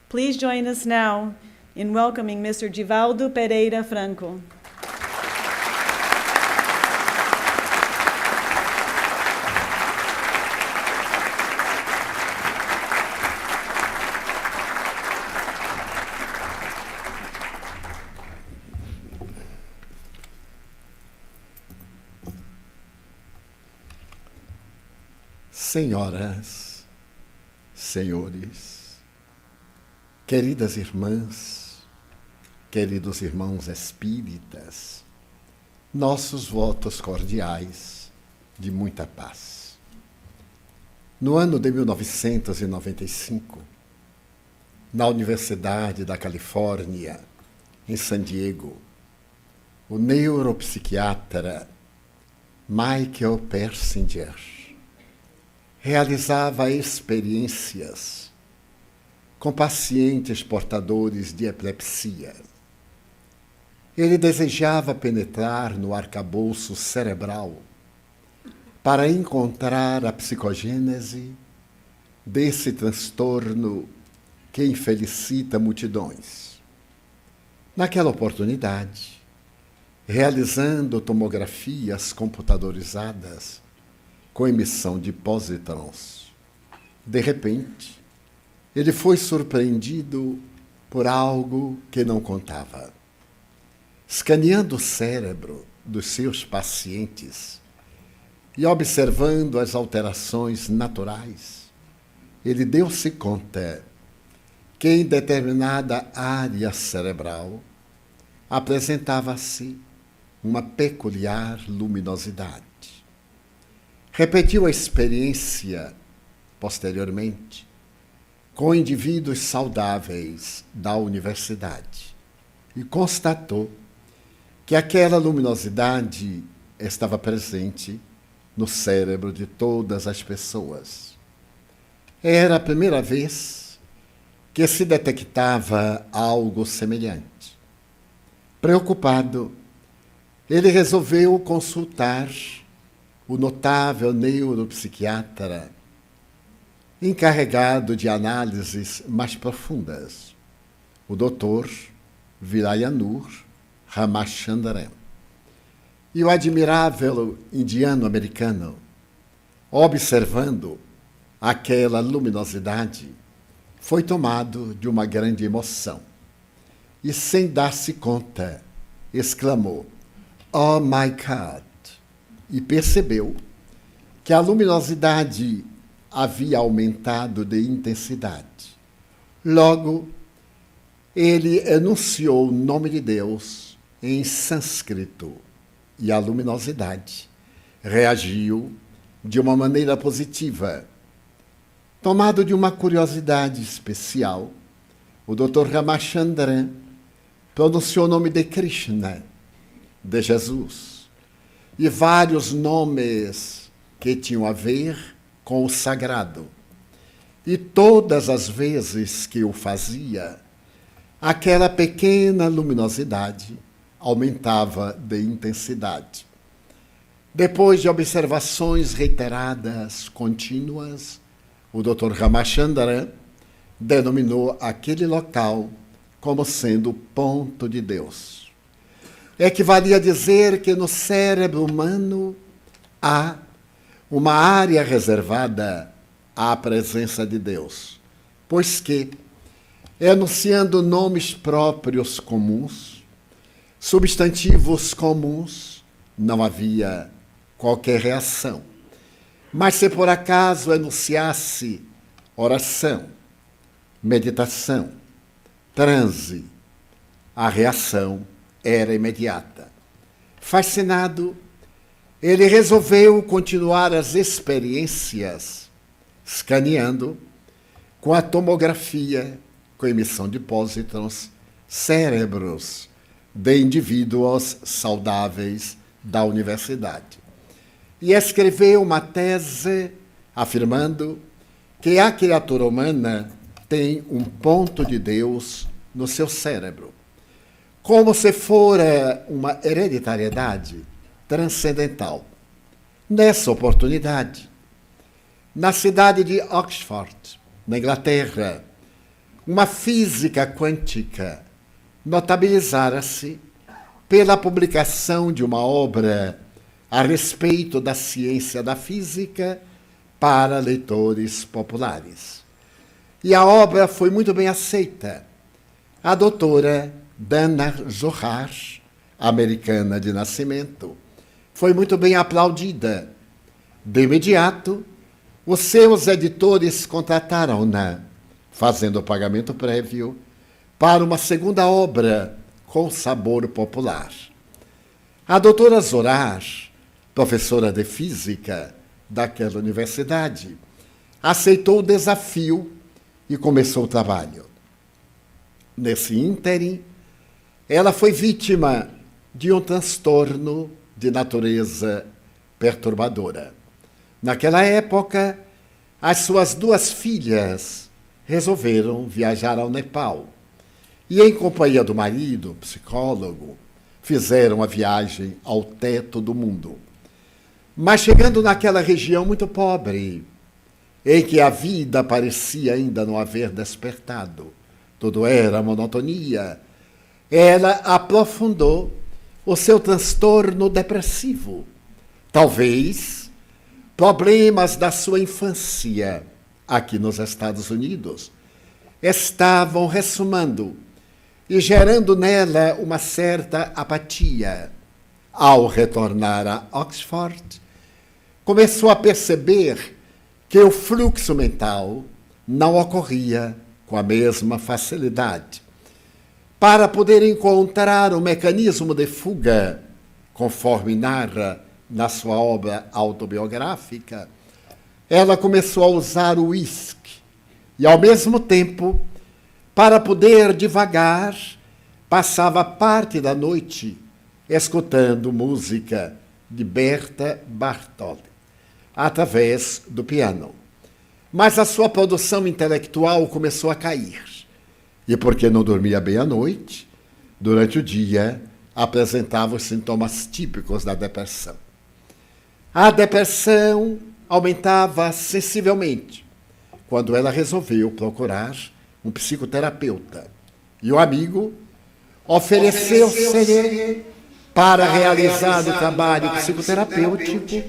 Please join us now in welcoming Mr. Givaldo Pereira Franco. Senhoras, senhores, queridas irmãs, queridos irmãos espíritas, nossos votos cordiais de muita paz. No ano de 1995, na Universidade da Califórnia, em San Diego, o neuropsiquiatra Michael Persinger realizava experiências com pacientes portadores de epilepsia. Ele desejava penetrar no arcabouço cerebral para encontrar a psicogênese desse transtorno que infelicita multidões. Naquela oportunidade, realizando tomografias computadorizadas com emissão de pósitrons, de repente, ele foi surpreendido por algo que não contava. Escaneando o cérebro dos seus pacientes e observando as alterações naturais, ele deu-se conta que em determinada área cerebral apresentava-se uma peculiar luminosidade. Repetiu a experiência, posteriormente, com indivíduos saudáveis da universidade e constatou que aquela luminosidade estava presente no cérebro de todas as pessoas. Era a primeira vez que se detectava algo semelhante. Preocupado, ele resolveu consultar o notável neuropsiquiatra encarregado de análises mais profundas, o Dr. Virayanur Ramachandran. E o admirável indiano-americano, observando aquela luminosidade, foi tomado de uma grande emoção e, sem dar-se conta, exclamou: "Oh my God!" E percebeu que a luminosidade havia aumentado de intensidade. Logo, ele enunciou o nome de Deus em sânscrito e a luminosidade reagiu de uma maneira positiva. Tomado de uma curiosidade especial, o Dr. Ramachandran pronunciou o nome de Krishna, de Jesus, e vários nomes que tinham a ver com o sagrado. E todas as vezes que o fazia, aquela pequena luminosidade aumentava de intensidade. Depois de observações reiteradas, contínuas, o Dr. Ramachandran denominou aquele local como sendo o ponto de Deus. Equivalia a dizer que no cérebro humano há uma área reservada à presença de Deus, pois que, enunciando nomes próprios comuns, substantivos comuns, não havia qualquer reação. Mas se por acaso enunciasse oração, meditação, transe, a reação era imediata. Fascinado, ele resolveu continuar as experiências, escaneando com a tomografia, com emissão de pósitrons, cérebros de indivíduos saudáveis da universidade. E escreveu uma tese afirmando que a criatura humana tem um ponto de Deus no seu cérebro, como se fora uma hereditariedade transcendental. Nessa oportunidade, na cidade de Oxford, na Inglaterra, uma física quântica, notabilizara-se pela publicação de uma obra a respeito da ciência da física para leitores populares. E a obra foi muito bem aceita. A doutora Dana Zohar, americana de nascimento, foi muito bem aplaudida. De imediato, os seus editores contrataram-na, fazendo o pagamento prévio, para uma segunda obra com sabor popular. A doutora Zohar, professora de física daquela universidade, aceitou o desafio e começou o trabalho. Nesse ínterim, ela foi vítima de um transtorno de natureza perturbadora. Naquela época, as suas duas filhas resolveram viajar ao Nepal e, em companhia do marido, psicólogo, fizeram a viagem ao teto do mundo. Mas chegando naquela região muito pobre, em que a vida parecia ainda não haver despertado, tudo era monotonia, ela aprofundou o seu transtorno depressivo. Talvez problemas da sua infância aqui nos Estados Unidos estavam ressumando e gerando nela uma certa apatia. Ao retornar a Oxford, começou a perceber que o fluxo mental não ocorria com a mesma facilidade. Para poder encontrar um mecanismo de fuga, conforme narra na sua obra autobiográfica, ela começou a usar o uísque e, ao mesmo tempo, para poder divagar, passava parte da noite escutando música de Berta Bartoli, através do piano. Mas a sua produção intelectual começou a cair. E porque não dormia bem à noite, durante o dia apresentava os sintomas típicos da depressão. A depressão aumentava sensivelmente quando ela resolveu procurar um psicoterapeuta. E o amigo ofereceu-se para realizar o trabalho psicoterapêutico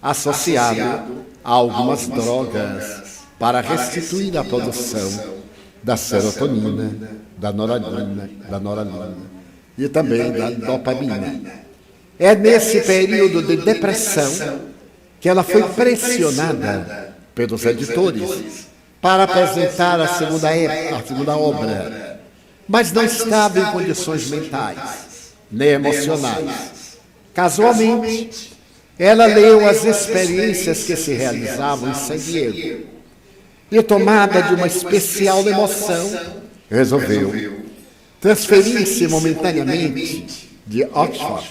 associado a algumas drogas para restituir a produção da serotonina, da noradrenalina e também da dopamina. É nesse período de depressão que ela foi pressionada pelos editores para apresentar a segunda obra, mas não estava em condições mentais nem emocionais. Casualmente, ela leu as experiências que se realizavam em San Diego e, tomada de uma especial emoção, resolveu transferir-se momentaneamente de Oxford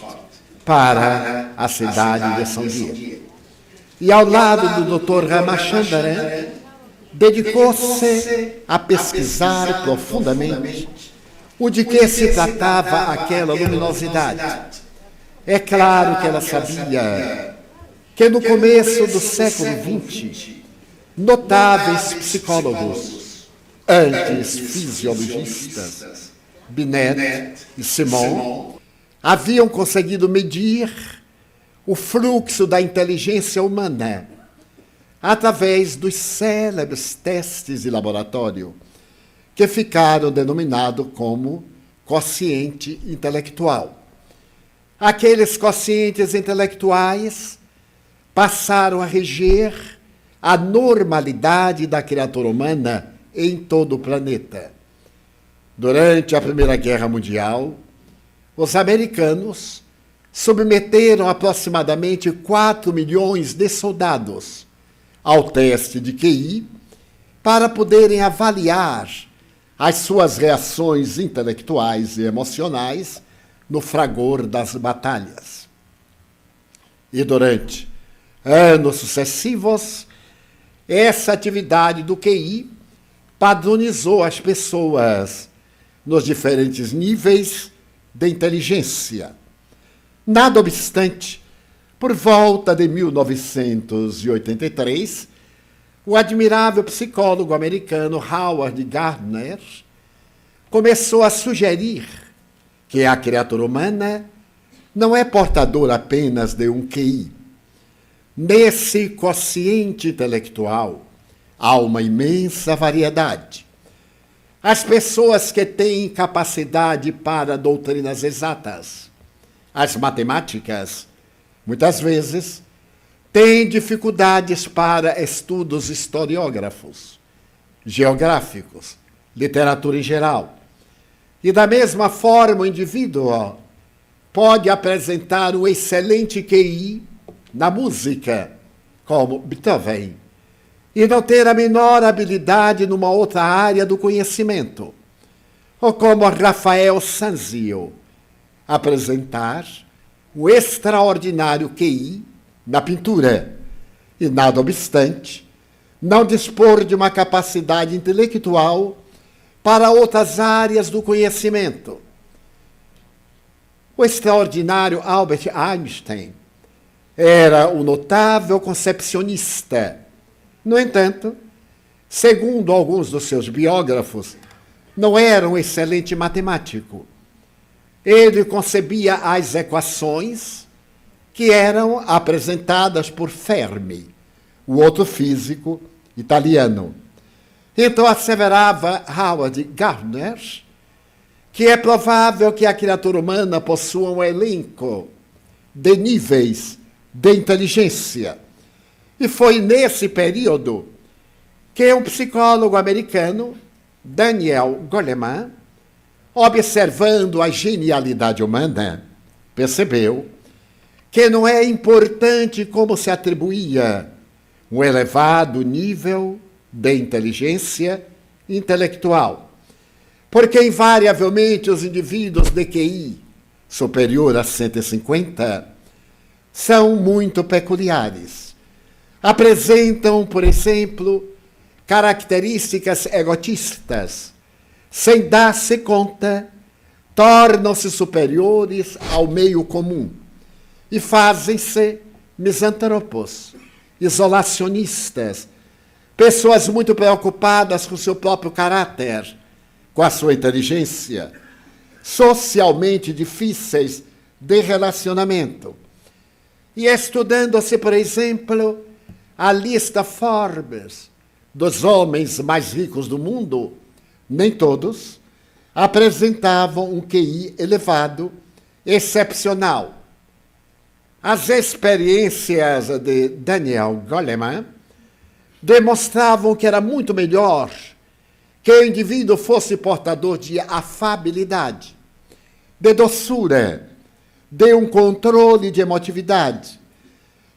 para a cidade de São Diego. E, ao lado do Dr. Ramachandran, dedicou-se a pesquisar profundamente o de que se tratava aquela luminosidade. É claro que ela sabia que no começo do século XX, notáveis psicólogos, antes fisiologistas, Binet e Simon, haviam conseguido medir o fluxo da inteligência humana através dos célebres testes de laboratório, que ficaram denominados como quociente intelectual. Aqueles quocientes intelectuais passaram a reger a normalidade da criatura humana em todo o planeta. Durante a Primeira Guerra Mundial, os americanos submeteram aproximadamente 4 milhões de soldados ao teste de QI para poderem avaliar as suas reações intelectuais e emocionais no fragor das batalhas. E durante anos sucessivos, essa atividade do QI padronizou as pessoas nos diferentes níveis de inteligência. Nada obstante, por volta de 1983, o admirável psicólogo americano Howard Gardner começou a sugerir que a criatura humana não é portadora apenas de um QI. Nesse quociente intelectual há uma imensa variedade. As pessoas que têm capacidade para doutrinas exatas, as matemáticas, muitas vezes, têm dificuldades para estudos historiográficos, geográficos, literatura em geral. E da mesma forma, o indivíduo pode apresentar um excelente QI na música, como Beethoven, e não ter a menor habilidade numa outra área do conhecimento, ou como Rafael Sanzio, apresentar um extraordinário QI na pintura, e, nada obstante, não dispor de uma capacidade intelectual para outras áreas do conhecimento. O extraordinário Albert Einstein era um notável concepcionista. No entanto, segundo alguns dos seus biógrafos, não era um excelente matemático. Ele concebia as equações que eram apresentadas por Fermi, o outro físico italiano. Então asseverava Howard Gardner que é provável que a criatura humana possua um elenco de níveis de inteligência. E foi nesse período que um psicólogo americano, Daniel Goleman, observando a genialidade humana, percebeu que não é importante como se atribuía um elevado nível de inteligência intelectual, porque invariavelmente os indivíduos de QI superior a 150 são muito peculiares. Apresentam, por exemplo, características egotistas, sem dar-se conta, tornam-se superiores ao meio comum e fazem-se misantropos, isolacionistas, pessoas muito preocupadas com seu próprio caráter, com a sua inteligência, socialmente difíceis de relacionamento. E estudando-se, por exemplo, a lista Forbes dos homens mais ricos do mundo, nem todos apresentavam um QI elevado, excepcional. As experiências de Daniel Goleman demonstravam que era muito melhor que o indivíduo fosse portador de afabilidade, de doçura, de um controle de emotividade,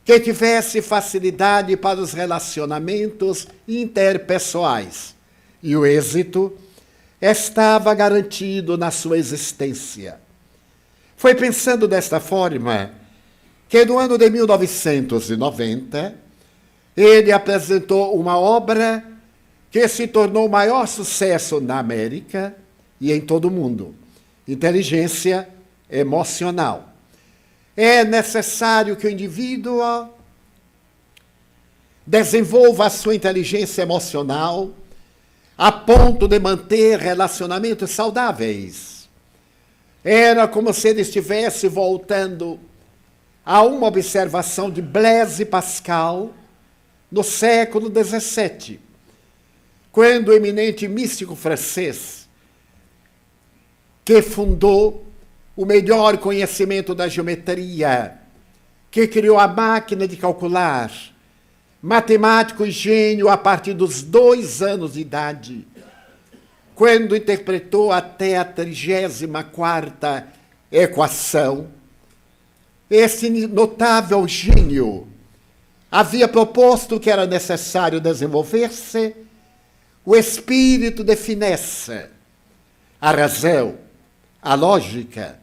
que tivesse facilidade para os relacionamentos interpessoais. E o êxito estava garantido na sua existência. Foi pensando desta forma que no ano de 1990, ele apresentou uma obra que se tornou o maior sucesso na América e em todo o mundo. Inteligência emocional. É necessário que o indivíduo desenvolva a sua inteligência emocional a ponto de manter relacionamentos saudáveis. Era como se ele estivesse voltando a uma observação de Blaise Pascal no século XVII, quando o eminente místico francês, que fundou o melhor conhecimento da geometria, que criou a máquina de calcular, matemático e gênio a partir dos 2 anos de idade, quando interpretou até a 34ª equação, esse notável gênio havia proposto que era necessário desenvolver-se o espírito de finesse, a razão, a lógica,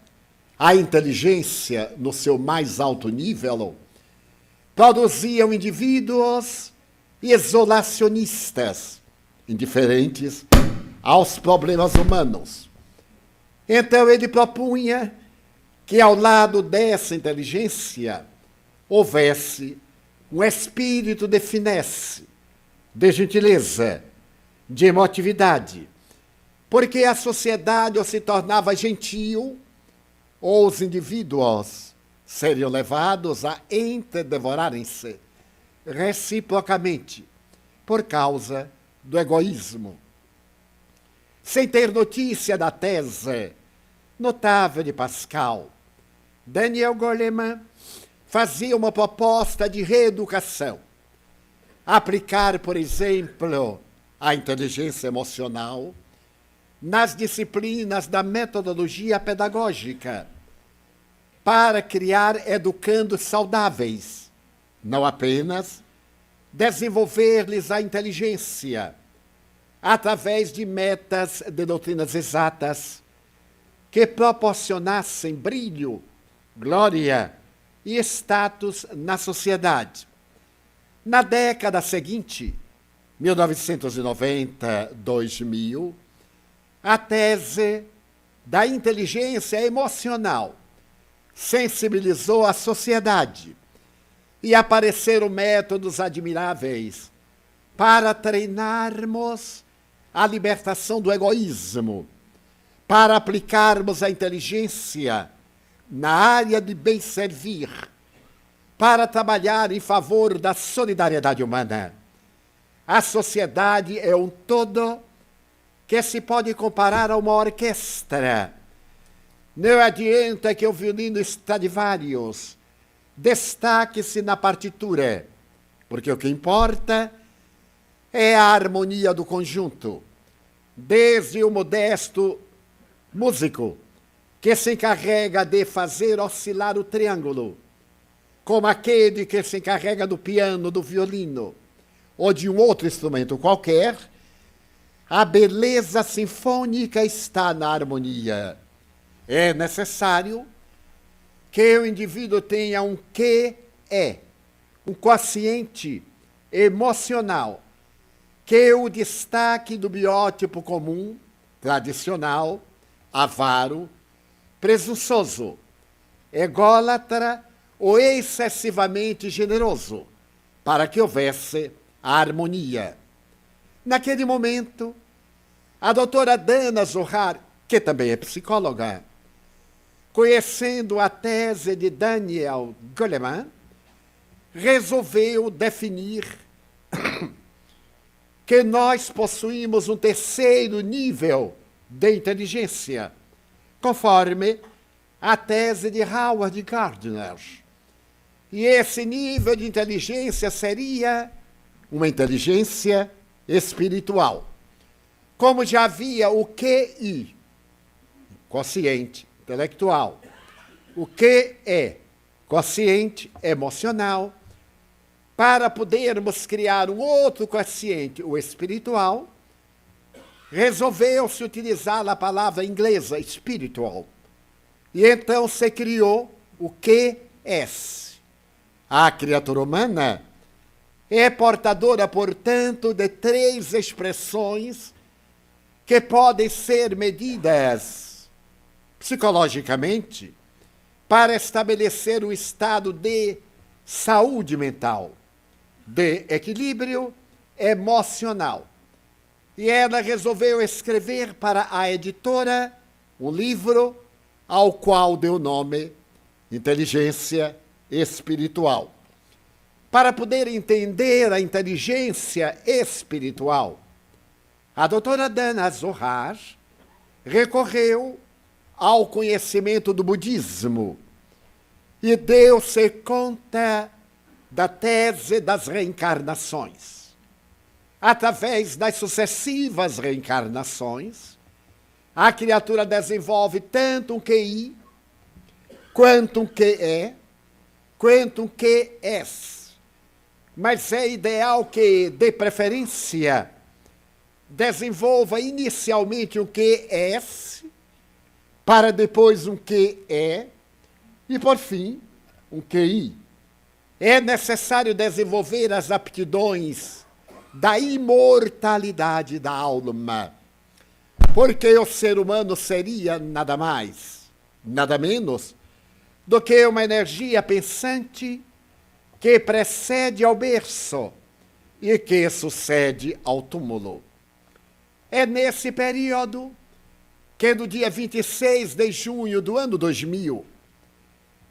a inteligência no seu mais alto nível, produziam indivíduos isolacionistas, indiferentes aos problemas humanos. Então ele propunha que ao lado dessa inteligência houvesse um espírito de finesse, de gentileza, de emotividade, porque a sociedade ou se tornava gentil, ou os indivíduos seriam levados a entredevorarem-se reciprocamente por causa do egoísmo. Sem ter notícia da tese notável de Pascal, Daniel Goleman fazia uma proposta de reeducação. Aplicar, por exemplo, a inteligência emocional nas disciplinas da metodologia pedagógica para criar educandos saudáveis, não apenas desenvolver-lhes a inteligência através de metas de doutrinas exatas que proporcionassem brilho, glória e status na sociedade. Na década seguinte, 1990-2000, a tese da inteligência emocional sensibilizou a sociedade e apareceram métodos admiráveis para treinarmos a libertação do egoísmo, para aplicarmos a inteligência na área de bem servir, para trabalhar em favor da solidariedade humana. A sociedade é um todo que se pode comparar a uma orquestra. Não adianta que o violino Stradivarius destaque-se na partitura, porque o que importa é a harmonia do conjunto. Desde o modesto músico, que se encarrega de fazer oscilar o triângulo, como aquele que se encarrega do piano, do violino, ou de um outro instrumento qualquer, a beleza sinfônica está na harmonia. É necessário que o indivíduo tenha um QE, um quociente emocional, que o destaque do biótipo comum, tradicional, avaro, presunçoso, ególatra ou excessivamente generoso, para que houvesse a harmonia. Naquele momento, a doutora Dana Zohar, que também é psicóloga, conhecendo a tese de Daniel Goleman, resolveu definir que nós possuímos um terceiro nível de inteligência, conforme a tese de Howard Gardner. E esse nível de inteligência seria uma inteligência espiritual. Como já havia o QI, quociente intelectual, o QE, quociente emocional, para podermos criar um outro quociente, o espiritual, resolveu-se utilizar a palavra inglesa, spiritual. E então se criou o QS. A criatura humana é portadora, portanto, de três expressões que podem ser medidas psicologicamente para estabelecer um estado de saúde mental, de equilíbrio emocional. E ela resolveu escrever para a editora um livro ao qual deu nome Inteligência Espiritual. Para poder entender a inteligência espiritual, a doutora Dana Zohar recorreu ao conhecimento do budismo e deu-se conta da tese das reencarnações. Através das sucessivas reencarnações, a criatura desenvolve tanto um QI, quanto um QE, quanto um QS. Mas é ideal que, de preferência, desenvolva inicialmente um QS, para depois um QE e, por fim, um QI. É necessário desenvolver as aptidões da imortalidade da alma, porque o ser humano seria nada mais, nada menos do que uma energia pensante que precede ao berço e que sucede ao túmulo. É nesse período que, no dia 26 de junho do ano 2000,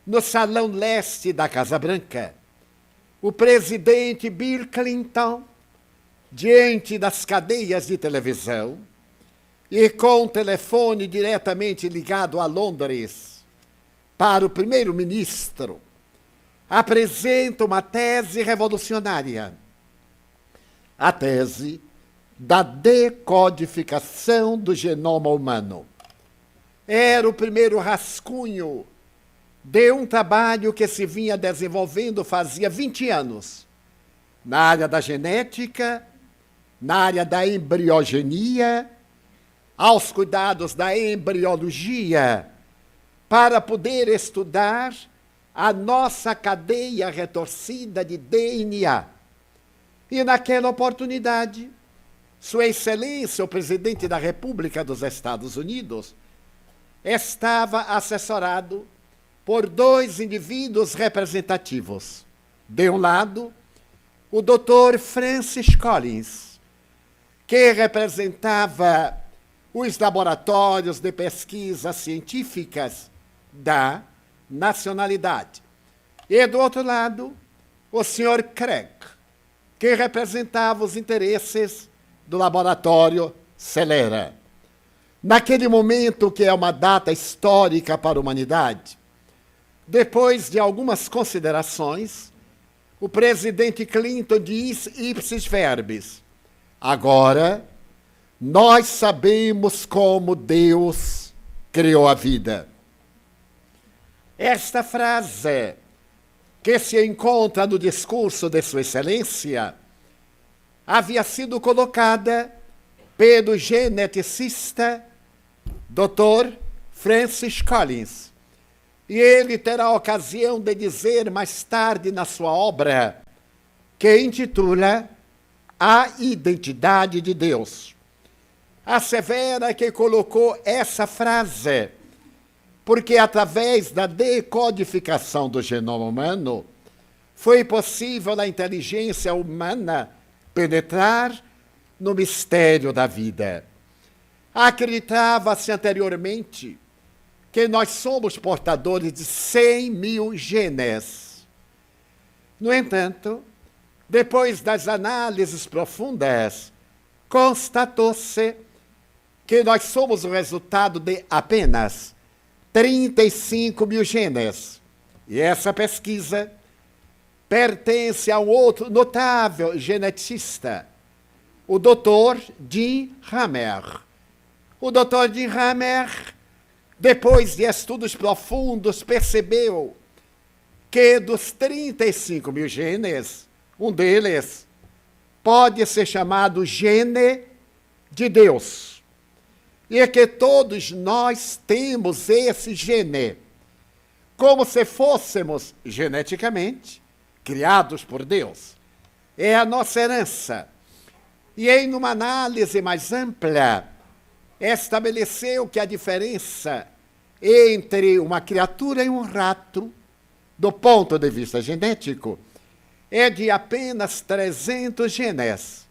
no Salão Leste da Casa Branca, o presidente Bill Clinton, diante das cadeias de televisão e com o telefone diretamente ligado a Londres para o primeiro-ministro, apresenta uma tese revolucionária, a tese da decodificação do genoma humano. Era o primeiro rascunho de um trabalho que se vinha desenvolvendo fazia 20 anos, na área da genética, na área da embriogenia, aos cuidados da embriologia, para poder estudar a nossa cadeia retorcida de DNA. E naquela oportunidade, Sua Excelência, o Presidente da República dos Estados Unidos, estava assessorado por dois indivíduos representativos. De um lado, o Dr. Francis Collins, que representava os laboratórios de pesquisas científicas da nacionalidade. E, do outro lado, o Sr. Craig, que representava os interesses do laboratório Celera. Naquele momento, que é uma data histórica para a humanidade, depois de algumas considerações, o presidente Clinton diz ipsis verbis: agora nós sabemos como Deus criou a vida. Esta frase, que se encontra no discurso de Sua Excelência, havia sido colocada pelo geneticista Dr. Francis Collins. E ele terá a ocasião de dizer mais tarde na sua obra, que intitula A Identidade de Deus. Assevera que colocou essa frase porque, através da decodificação do genoma humano, foi possível a inteligência humana penetrar no mistério da vida. Acreditava-se anteriormente que nós somos portadores de 100 mil genes. No entanto, depois das análises profundas, constatou-se que nós somos o resultado de apenas 35 mil genes. E essa pesquisa pertence a um outro notável geneticista, o Dr. Jim Hammer. O Dr. Jim Hammer, depois de estudos profundos, percebeu que dos 35 mil genes, um deles pode ser chamado gene de Deus. E é que todos nós temos esse gene, como se fôssemos geneticamente criados por Deus. É a nossa herança. E em uma análise mais ampla, estabeleceu que a diferença entre uma criatura e um rato, do ponto de vista genético, é de apenas 300 genes.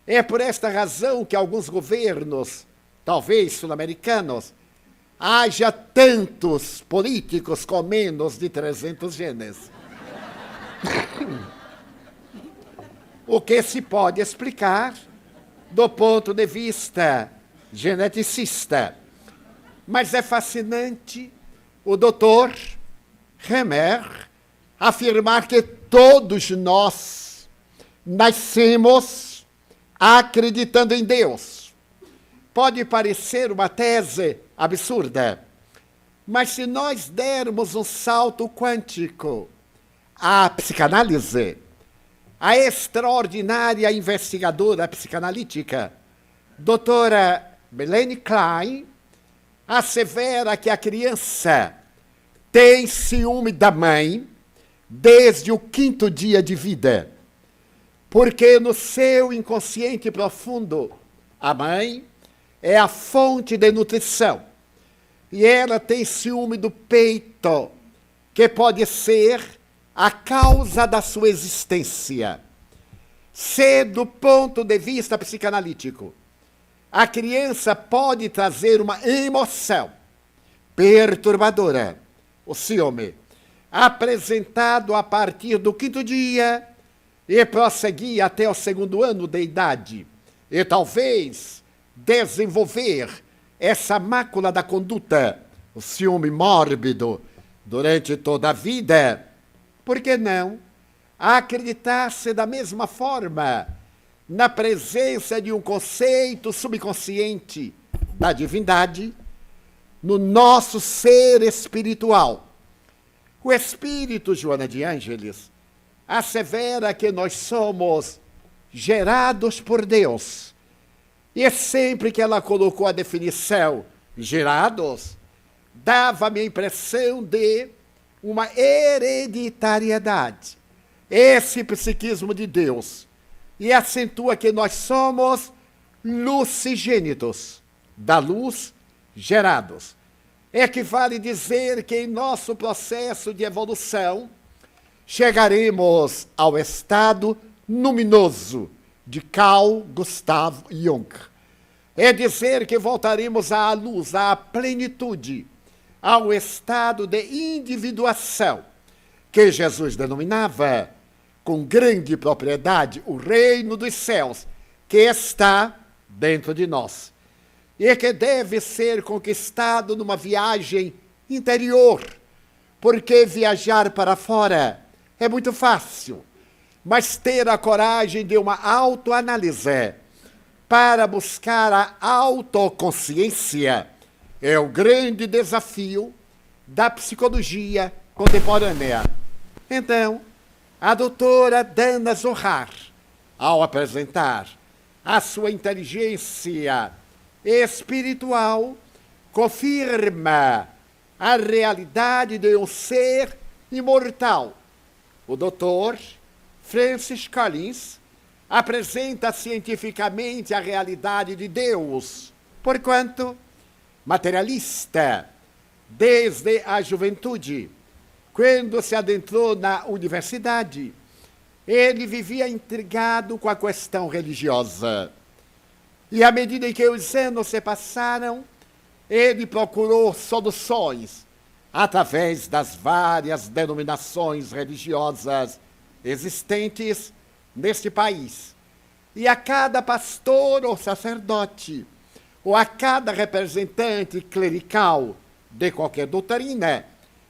É por esta razão que alguns governos, talvez sul-americanos, haja tantos políticos com menos de 300 genes. O que se pode explicar do ponto de vista geneticista. Mas é fascinante o Dr. Hammer afirmar que todos nós nascemos acreditando em Deus. Pode parecer uma tese absurda, mas se nós dermos um salto quântico à psicanálise, a extraordinária investigadora psicanalítica, doutora Melanie Klein, assevera que a criança tem ciúme da mãe desde o 5º dia de vida, porque no seu inconsciente profundo, a mãe é a fonte de nutrição, e ela tem ciúme do peito, que pode ser a causa da sua existência. Se, do ponto de vista psicanalítico, a criança pode trazer uma emoção perturbadora, o ciúme, apresentado a partir do 5º dia e prosseguir até o 2º ano de idade, e talvez desenvolver essa mácula da conduta, o ciúme mórbido, durante toda a vida, por que não acreditar-se da mesma forma na presença de um conceito subconsciente da divindade no nosso ser espiritual? O Espírito, Joana de Ângeles, assevera que nós somos gerados por Deus. E sempre que ela colocou a definição gerados, dava-me a impressão de uma hereditariedade. Esse psiquismo de Deus. E acentua que nós somos lucigênitos, da luz gerados. Equivale dizer que em nosso processo de evolução chegaremos ao estado luminoso de Carl Gustav Jung. É dizer que voltaremos à luz, à plenitude, ao estado de individuação, que Jesus denominava com grande propriedade o reino dos céus, que está dentro de nós, e que deve ser conquistado numa viagem interior, porque viajar para fora é muito fácil, mas ter a coragem de uma autoanálise para buscar a autoconsciência é o grande desafio da psicologia contemporânea. Então, a doutora Dana Zohar, ao apresentar a sua inteligência espiritual, confirma a realidade de um ser imortal. O doutor Francis Collins apresenta cientificamente a realidade de Deus, porquanto materialista, desde a juventude. Quando se adentrou na universidade, ele vivia intrigado com a questão religiosa. E à medida em que os anos se passaram, ele procurou soluções através das várias denominações religiosas existentes neste país. E a cada pastor ou sacerdote, ou a cada representante clerical de qualquer doutrina,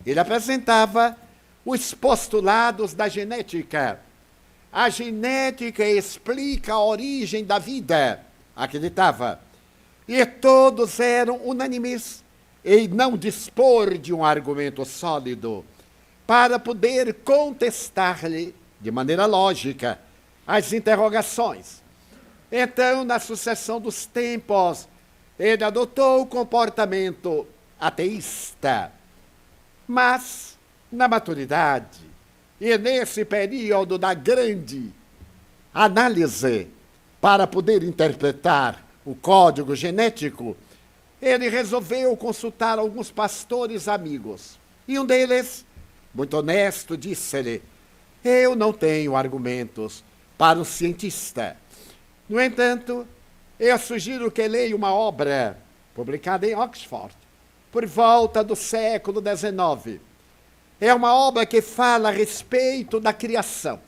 ele apresentava os postulados da genética. A genética explica a origem da vida, acreditava. E todos eram unânimes em não dispor de um argumento sólido para poder contestar-lhe, de maneira lógica, as interrogações. Então, na sucessão dos tempos, ele adotou o comportamento ateísta. Mas, na maturidade, e nesse período da grande análise para poder interpretar o código genético, ele resolveu consultar alguns pastores amigos. E um deles, muito honesto, disse-lhe: eu não tenho argumentos para o cientista. No entanto, eu sugiro que leia uma obra publicada em Oxford, por volta do século XIX. É uma obra que fala a respeito da criação.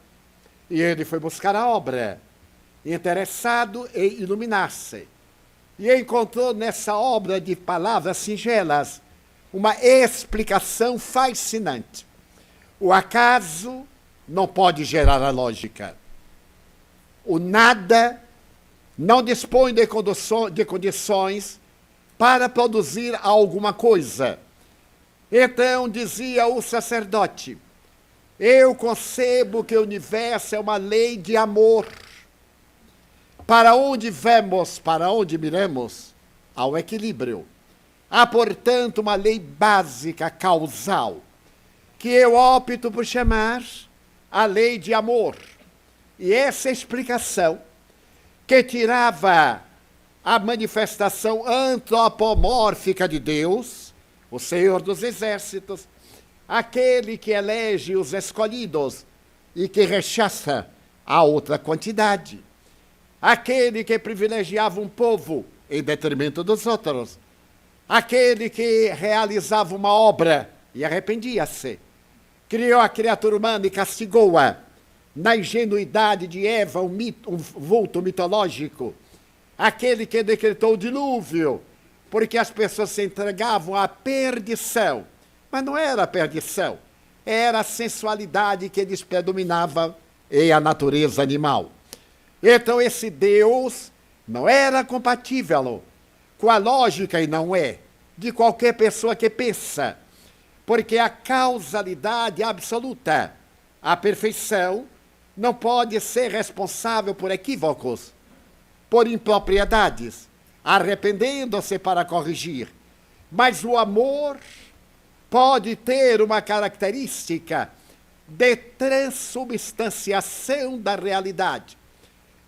E ele foi buscar a obra, interessado em iluminar-se. E encontrou nessa obra de palavras singelas uma explicação fascinante. O acaso não pode gerar a lógica. O nada não dispõe de condições para produzir alguma coisa. Então, dizia o sacerdote, eu concebo que o universo é uma lei de amor. Para onde vemos, para onde miramos, há um equilíbrio. Há, portanto, uma lei básica, causal, que eu opto por chamar a lei de amor. E essa explicação, que tirava a manifestação antropomórfica de Deus, o Senhor dos Exércitos, aquele que elege os escolhidos e que rechaça a outra quantidade. Aquele que privilegiava um povo em detrimento dos outros. Aquele que realizava uma obra e arrependia-se. Criou a criatura humana e castigou-a. Na ingenuidade de Eva, um vulto mitológico. Aquele que decretou o dilúvio, porque as pessoas se entregavam à perdição. Mas não era a perdição, era a sensualidade que lhes predominava em a natureza animal. Então esse Deus não era compatível com a lógica, e não é, de qualquer pessoa que pensa, porque a causalidade absoluta, a perfeição, não pode ser responsável por equívocos, por impropriedades, arrependendo-se para corrigir. Mas o amor pode ter uma característica de transubstanciação da realidade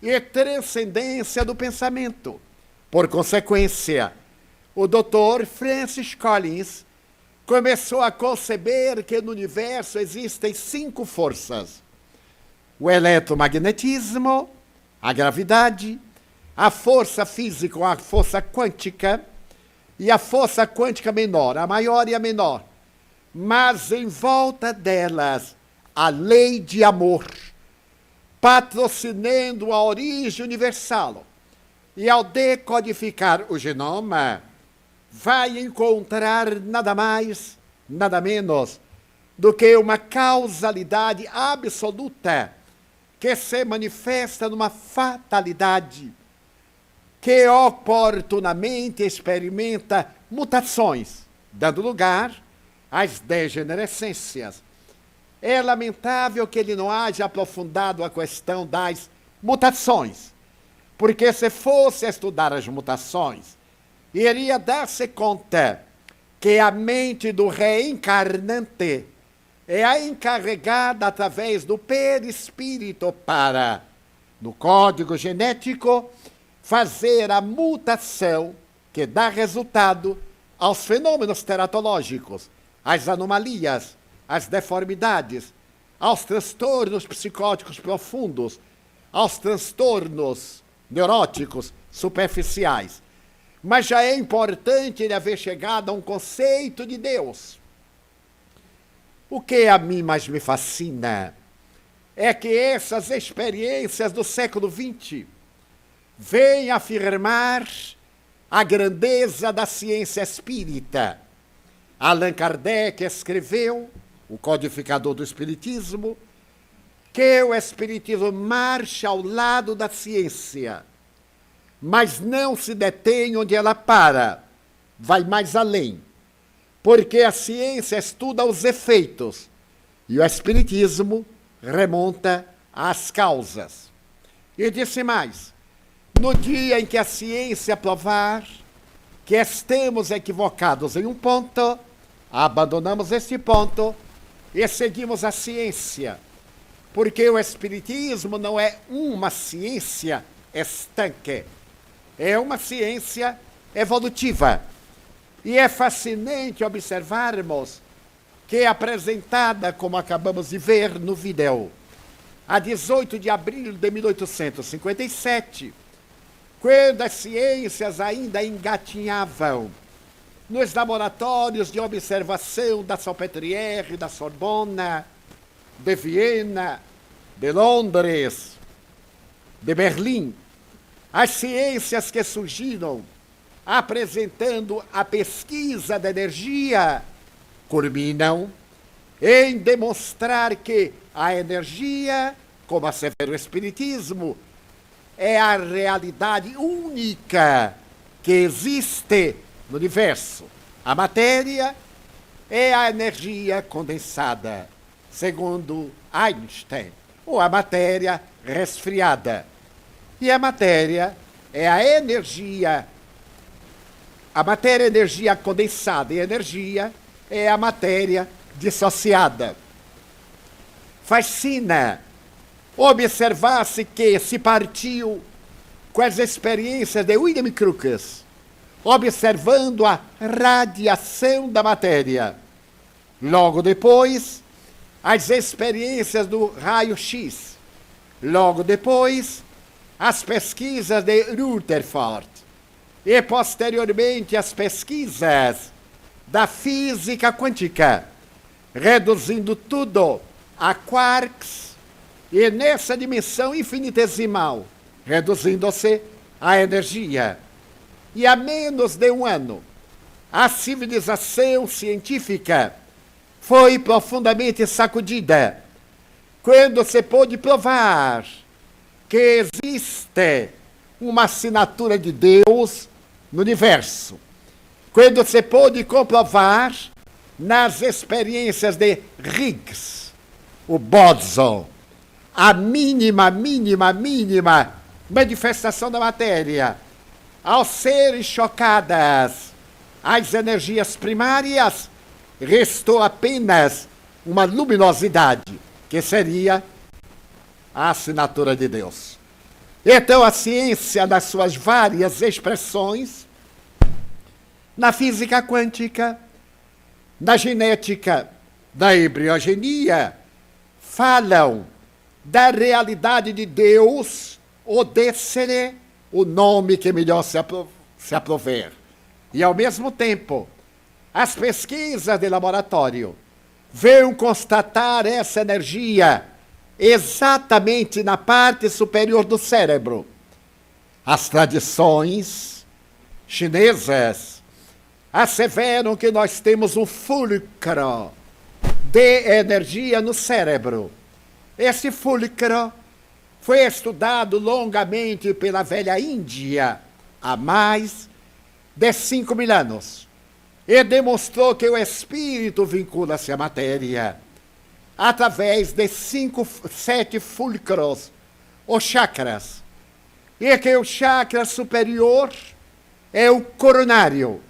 e transcendência do pensamento. Por consequência, o Dr. Francis Collins começou a conceber que no universo existem 5 forças: o eletromagnetismo, a gravidade, a força física ou a força quântica, e a força quântica menor, a maior e a menor. Mas em volta delas, a lei de amor, patrocinando a origem universal. E ao decodificar o genoma, vai encontrar nada mais, nada menos do que uma causalidade absoluta que se manifesta numa fatalidade que oportunamente experimenta mutações, dando lugar às degenerescências. É lamentável que ele não haja aprofundado a questão das mutações, porque se fosse estudar as mutações, iria dar-se conta que a mente do reencarnante é a encarregada através do perispírito para, no código genético, fazer a mutação que dá resultado aos fenômenos teratológicos, às anomalias, às deformidades, aos transtornos psicóticos profundos, aos transtornos neuróticos superficiais. Mas já é importante ele haver chegado a um conceito de Deus. O que a mim mais me fascina é que essas experiências do século XX vêm afirmar a grandeza da ciência espírita. Allan Kardec escreveu, o codificador do Espiritismo, que o Espiritismo marcha ao lado da ciência, mas não se detém onde ela para, vai mais além, porque a ciência estuda os efeitos e o Espiritismo remonta às causas. E disse mais: no dia em que a ciência provar que estamos equivocados em um ponto, abandonamos este ponto e seguimos a ciência, porque o Espiritismo não é uma ciência estanque, é uma ciência evolutiva. E é fascinante observarmos que é apresentada, como acabamos de ver no vídeo, a 18 de abril de 1857, quando as ciências ainda engatinhavam nos laboratórios de observação da Salpêtrière, da Sorbona, de Viena, de Londres, de Berlim, as ciências que surgiram apresentando a pesquisa da energia culminam em demonstrar que a energia, como assevera o Espiritismo, é a realidade única que existe no universo. A matéria é a energia condensada, segundo Einstein, ou a matéria resfriada. E a matéria é a energia. A matéria é energia condensada e a energia é a matéria dissociada. Fascina observar-se que se partiu com as experiências de William Crookes, observando a radiação da matéria. Logo depois, as experiências do raio-x, Logo depois, as pesquisas de Rutherford e, posteriormente, as pesquisas da física quântica, reduzindo tudo a quarks e, nessa dimensão infinitesimal, reduzindo-se a energia. E há menos de um ano, a civilização científica foi profundamente sacudida quando se pôde provar que existe uma assinatura de Deus no universo. Quando se pôde comprovar nas experiências de Higgs, o bóson, a mínima manifestação da matéria, ao serem chocadas as energias primárias, restou apenas uma luminosidade, que seria a assinatura de Deus. Então, a ciência, nas suas várias expressões, na física quântica, na genética, na embriogenia, falam da realidade de Deus, ou desse o nome que melhor se aprover. E, ao mesmo tempo, as pesquisas de laboratório veio constatar essa energia exatamente na parte superior do cérebro. As tradições chinesas asseveram que nós temos um fulcro de energia no cérebro. Esse fulcro foi estudado longamente pela velha Índia há mais de 5.000 anos. E demonstrou que o espírito vincula-se à matéria através de 7 fulcros, ou chakras. E que o chakra superior é o coronário.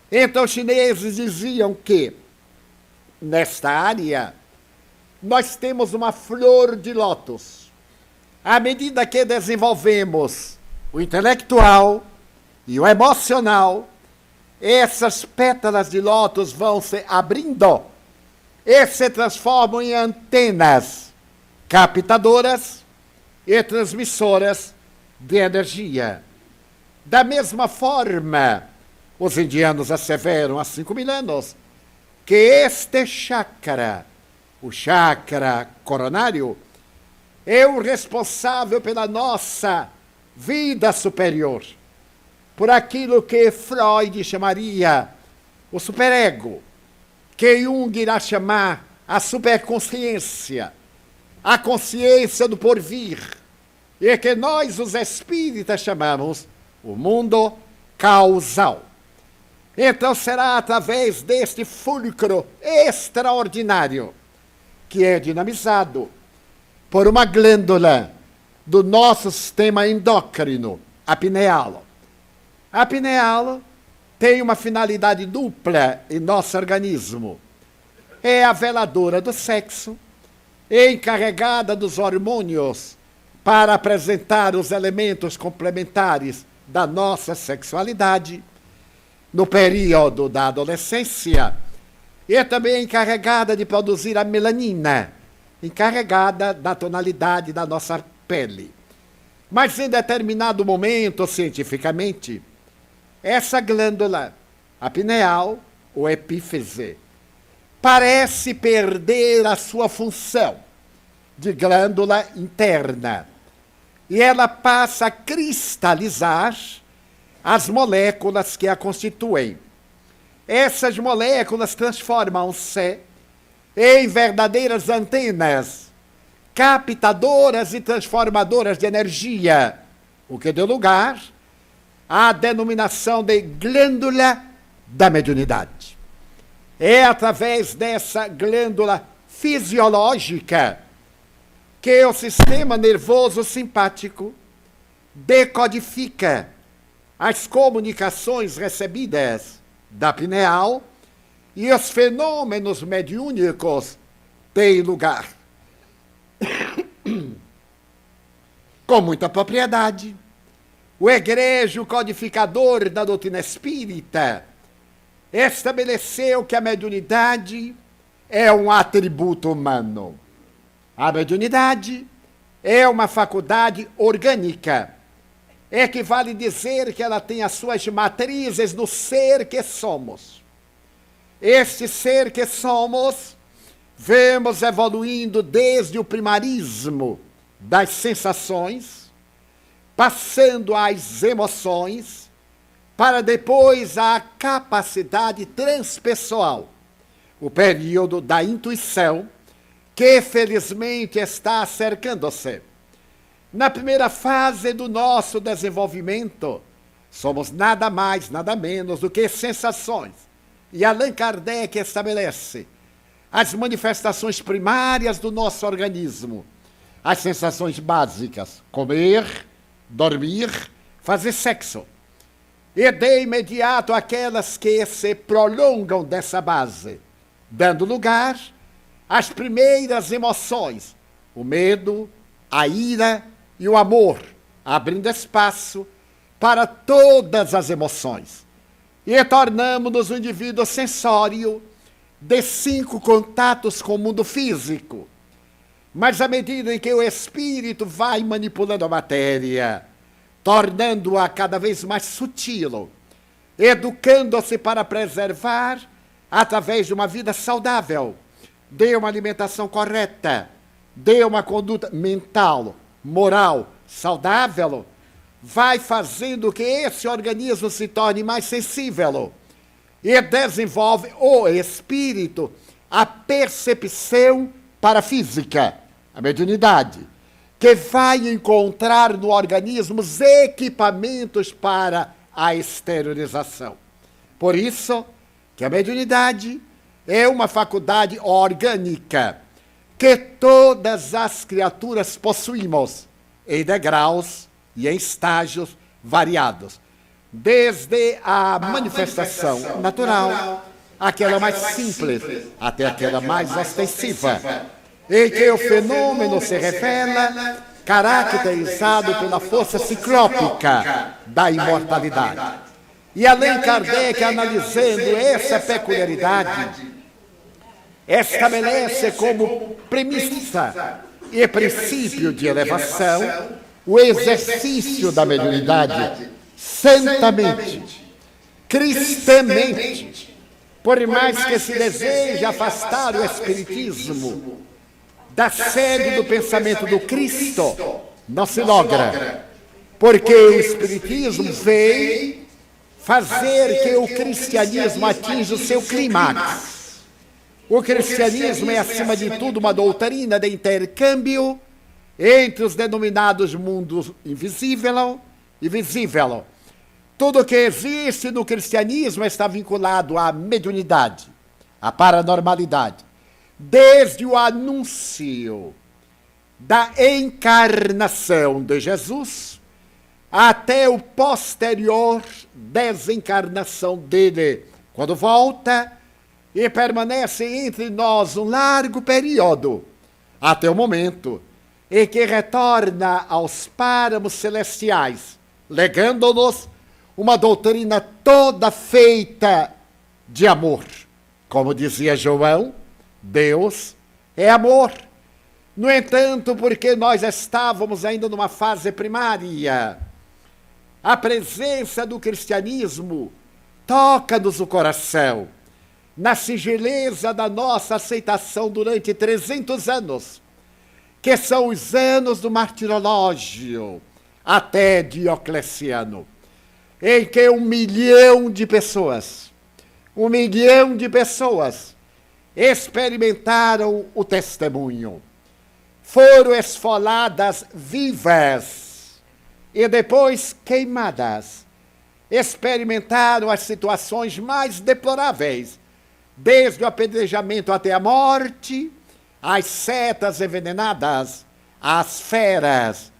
Então, os chineses diziam que, nesta área, nós temos uma flor de lótus. À medida que desenvolvemos o intelectual e o emocional, essas pétalas de lótus vão se abrindo e se transformam em antenas captadoras e transmissoras de energia. Da mesma forma, os indianos asseveram há 5.000 anos que este chakra, o chakra coronário, é o responsável pela nossa vida superior, por aquilo que Freud chamaria o superego, que Jung irá chamar a superconsciência, a consciência do porvir, e que nós, os espíritas, chamamos o mundo causal. Então será através deste fulcro extraordinário que é dinamizado por uma glândula do nosso sistema endócrino, a pineal. A pineal tem uma finalidade dupla em nosso organismo. É a veladora do sexo, é encarregada dos hormônios para apresentar os elementos complementares da nossa sexualidade no período da adolescência, e é também encarregada de produzir a melanina, encarregada da tonalidade da nossa pele. Mas em determinado momento, cientificamente, essa glândula, a pineal, ou epífise, parece perder a sua função de glândula interna, e ela passa a cristalizar as moléculas que a constituem. Essas moléculas transformam-se em verdadeiras antenas captadoras e transformadoras de energia, o que deu lugar à denominação de glândula da mediunidade. É através dessa glândula fisiológica que o sistema nervoso simpático decodifica as comunicações recebidas da pineal e os fenômenos mediúnicos têm lugar. Com muita propriedade, o egregio codificador da doutrina espírita estabeleceu que a mediunidade é um atributo humano. A mediunidade é uma faculdade orgânica. Equivale dizer que ela tem as suas matrizes no ser que somos. Este ser que somos, vemos evoluindo desde o primarismo das sensações, passando às emoções, para depois a capacidade transpessoal, o período da intuição, que felizmente está acercando-se. Na primeira fase do nosso desenvolvimento, somos nada mais, nada menos do que sensações. E Allan Kardec estabelece as manifestações primárias do nosso organismo, as sensações básicas: comer, dormir, fazer sexo. E de imediato aquelas que se prolongam dessa base, dando lugar às primeiras emoções, o medo, a ira e o amor, abrindo espaço para todas as emoções. E tornamos-nos um indivíduo sensório de 5 contatos com o mundo físico. Mas à medida em que o espírito vai manipulando a matéria, tornando-a cada vez mais sutil, educando-se para preservar através de uma vida saudável, de uma alimentação correta, de uma conduta mental, moral, saudável, vai fazendo que esse organismo se torne mais sensível e desenvolve o espírito a percepção parafísica, a mediunidade, que vai encontrar no organismo os equipamentos para a exteriorização. Por isso que a mediunidade é uma faculdade orgânica que todas as criaturas possuímos em degraus e em estágios variados, desde a manifestação natural, aquela mais simples, até aquela mais ostensiva, em que o fenômeno se revela caracterizado pela força ciclópica da imortalidade. E Allan Kardec, analisando essa peculiaridade, estabelece como premissa e princípio de elevação o exercício da mediunidade santamente, cristamente. Por mais que se deseje afastar o espiritismo da sede do pensamento do Cristo, não se logra, porque o espiritismo veio fazer que o cristianismo atinja o seu clímax. O cristianismo é, acima de tudo, uma doutrina de intercâmbio entre os denominados mundos invisível e visível. Tudo que existe no cristianismo está vinculado à mediunidade, à paranormalidade. Desde o anúncio da encarnação de Jesus até o posterior desencarnação dele, quando volta e permanece entre nós um largo período, até o momento em que retorna aos páramos celestiais, legando-nos uma doutrina toda feita de amor. Como dizia João, Deus é amor. No entanto, porque nós estávamos ainda numa fase primária, a presença do cristianismo toca-nos o coração, na singeleza da nossa aceitação durante 300 anos, que são os anos do martirológio, até Diocleciano, em que 1 milhão de pessoas experimentaram o testemunho, foram esfoladas vivas e depois queimadas, experimentaram as situações mais deploráveis, desde o apedrejamento até a morte, as setas envenenadas, as feras,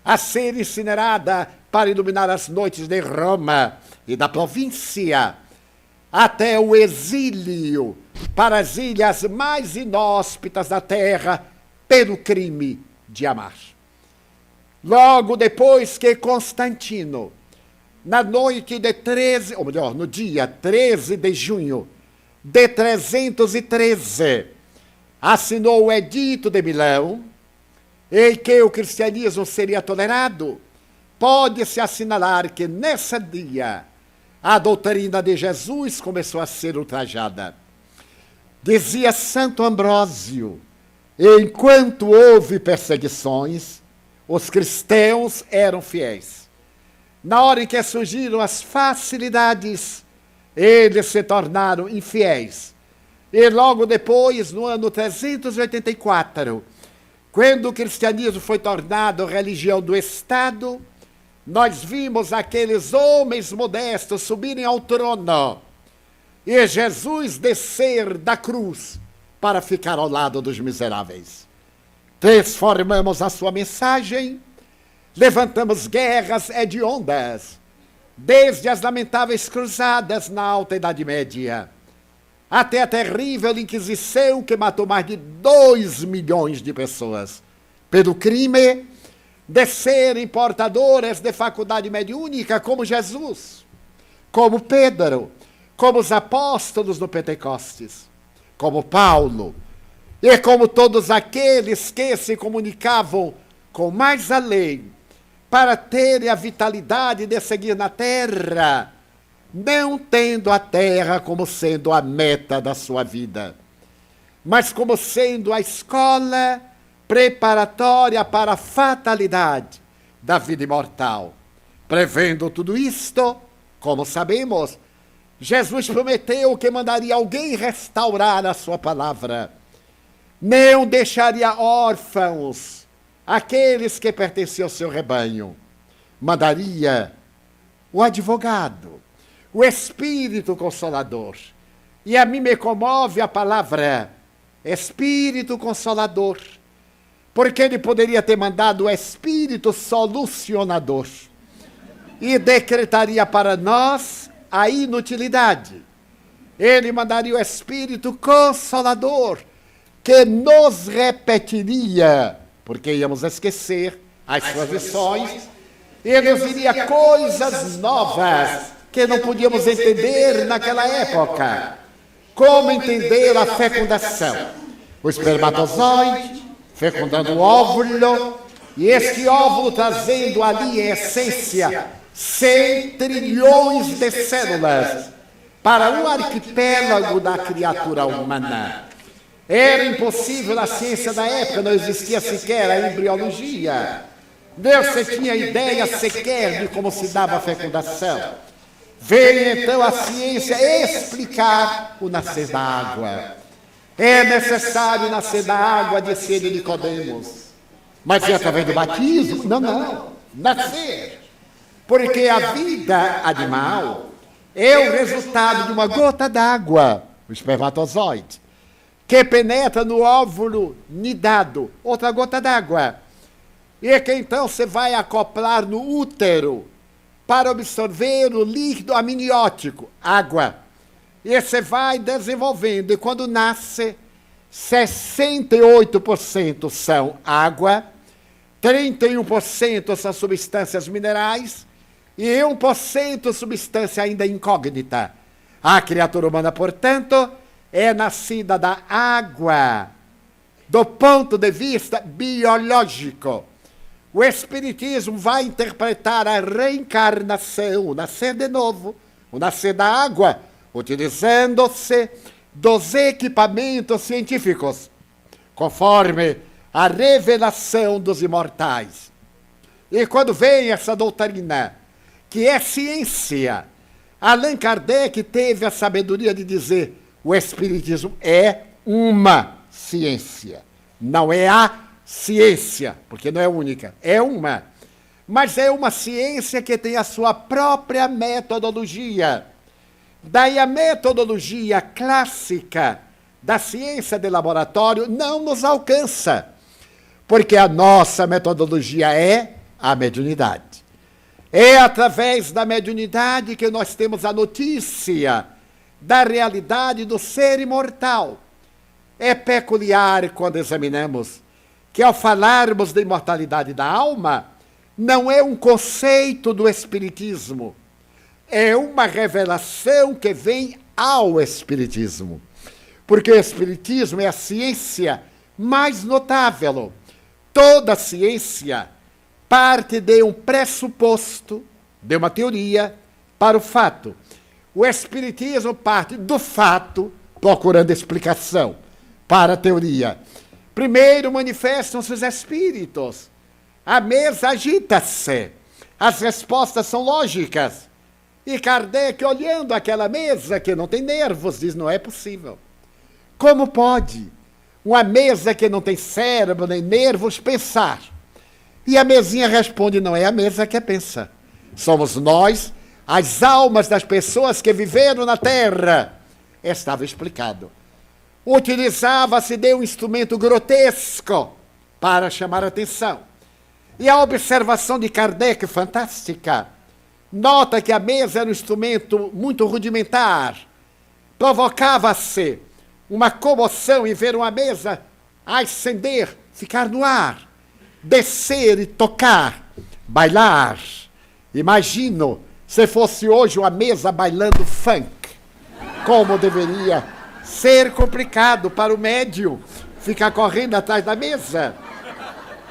a ser incinerada para iluminar as noites de Roma e da província, até o exílio para as ilhas mais inóspitas da terra pelo crime de amar. Logo depois que Constantino, na noite de 13, ou melhor, no dia 13 de junho de 313, assinou o Edito de Milão, em que o cristianismo seria tolerado, pode-se assinalar que nesse dia a doutrina de Jesus começou a ser ultrajada. Dizia Santo Ambrósio, enquanto houve perseguições, os cristãos eram fiéis. Na hora em que surgiram as facilidades, eles se tornaram infiéis. E logo depois, no ano 384, quando o cristianismo foi tornado religião do Estado, nós vimos aqueles homens modestos subirem ao trono e Jesus descer da cruz para ficar ao lado dos miseráveis. Transformamos a sua mensagem, levantamos guerras hediondas, desde as lamentáveis cruzadas na Alta Idade Média, até a terrível Inquisição que matou mais de 2 milhões de pessoas, pelo crime de serem portadores de faculdade mediúnica como Jesus, como Pedro, como os apóstolos no Pentecostes, como Paulo, e como todos aqueles que se comunicavam com mais além, para terem a vitalidade de seguir na terra, não tendo a terra como sendo a meta da sua vida, mas como sendo a escola preparatória para a fatalidade da vida imortal. Prevendo tudo isto, como sabemos, Jesus prometeu que mandaria alguém restaurar a sua palavra. Não deixaria órfãos aqueles que pertenciam ao seu rebanho. Mandaria o advogado, o Espírito Consolador. E a mim me comove a palavra Espírito Consolador, porque ele poderia ter mandado o Espírito Solucionador e decretaria para nós a inutilidade. Ele mandaria o Espírito Consolador, que nos repetiria, porque íamos esquecer as suas lições, e nos diria coisas novas que não podíamos entender naquela época. Como entender a fecundação? O espermatozoide fecundando o óvulo, e este óvulo trazendo ali em essência 100 trilhões de células para um arquipélago da criatura humana. Era impossível na ciência da época, não existia sequer a embriologia. Não se tinha ideia sequer de como se dava a fecundação. Veio então a ciência explicar o nascer da água. É necessário nascer da água, disse ele Nicodemos. Mas é através do batismo? Não. Nascer. Porque a vida animal é o resultado de uma gota d'água, o espermatozoide, que penetra no óvulo nidado, outra gota d'água. E que então você vai acoplar no útero para absorver o líquido amniótico, água. E você vai desenvolvendo, e quando nasce, 68% são água, 31% são substâncias minerais, e 1% substância ainda incógnita. A criatura humana, portanto, é nascida da água, do ponto de vista biológico. O Espiritismo vai interpretar a reencarnação, o nascer de novo, o nascer da água, utilizando-se dos equipamentos científicos, conforme a revelação dos imortais. E quando vem essa doutrina, que é ciência, Allan Kardec teve a sabedoria de dizer: o Espiritismo é uma ciência, não é a ciência, porque não é única, é uma. Mas é uma ciência que tem a sua própria metodologia. Daí a metodologia clássica da ciência de laboratório não nos alcança, porque a nossa metodologia é a mediunidade. É através da mediunidade que nós temos a notícia da realidade do ser imortal. É peculiar quando examinamos que, ao falarmos da imortalidade da alma, não é um conceito do Espiritismo, é uma revelação que vem ao Espiritismo. Porque o Espiritismo é a ciência mais notável, Toda ciência parte de um pressuposto, de uma teoria, para o fato. O Espiritismo parte do fato, procurando explicação, para a teoria. Primeiro manifestam-se os espíritos. A mesa agita-se. As respostas são lógicas. E Kardec, olhando aquela mesa que não tem nervos, diz: não é possível. Como pode uma mesa que não tem cérebro nem nervos pensar? E a mesinha responde: não é a mesa que pensa. Somos nós, as almas das pessoas que viveram na Terra. Estava explicado. Utilizava-se de um instrumento grotesco para chamar a atenção. E a observação de Kardec, fantástica, nota que a mesa era um instrumento muito rudimentar. Provocava-se uma comoção em ver uma mesa ascender, ficar no ar, descer e tocar, bailar. Imagino se fosse hoje uma mesa bailando funk. Como deveria ser complicado para o médium ficar correndo atrás da mesa.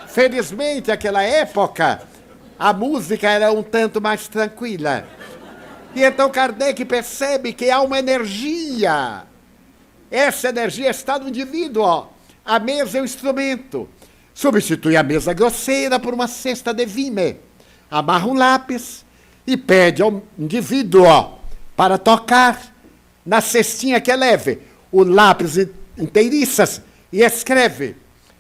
Felizmente, naquela época, a música era um tanto mais tranquila. E então Kardec percebe que há uma energia. Essa energia está no indivíduo. Ó. A mesa é um instrumento. Substitui a mesa grosseira por uma cesta de vime. Amarra um lápis e pede ao indivíduo para tocar na cestinha que é leve. O lápis inteiriça-se e escreve.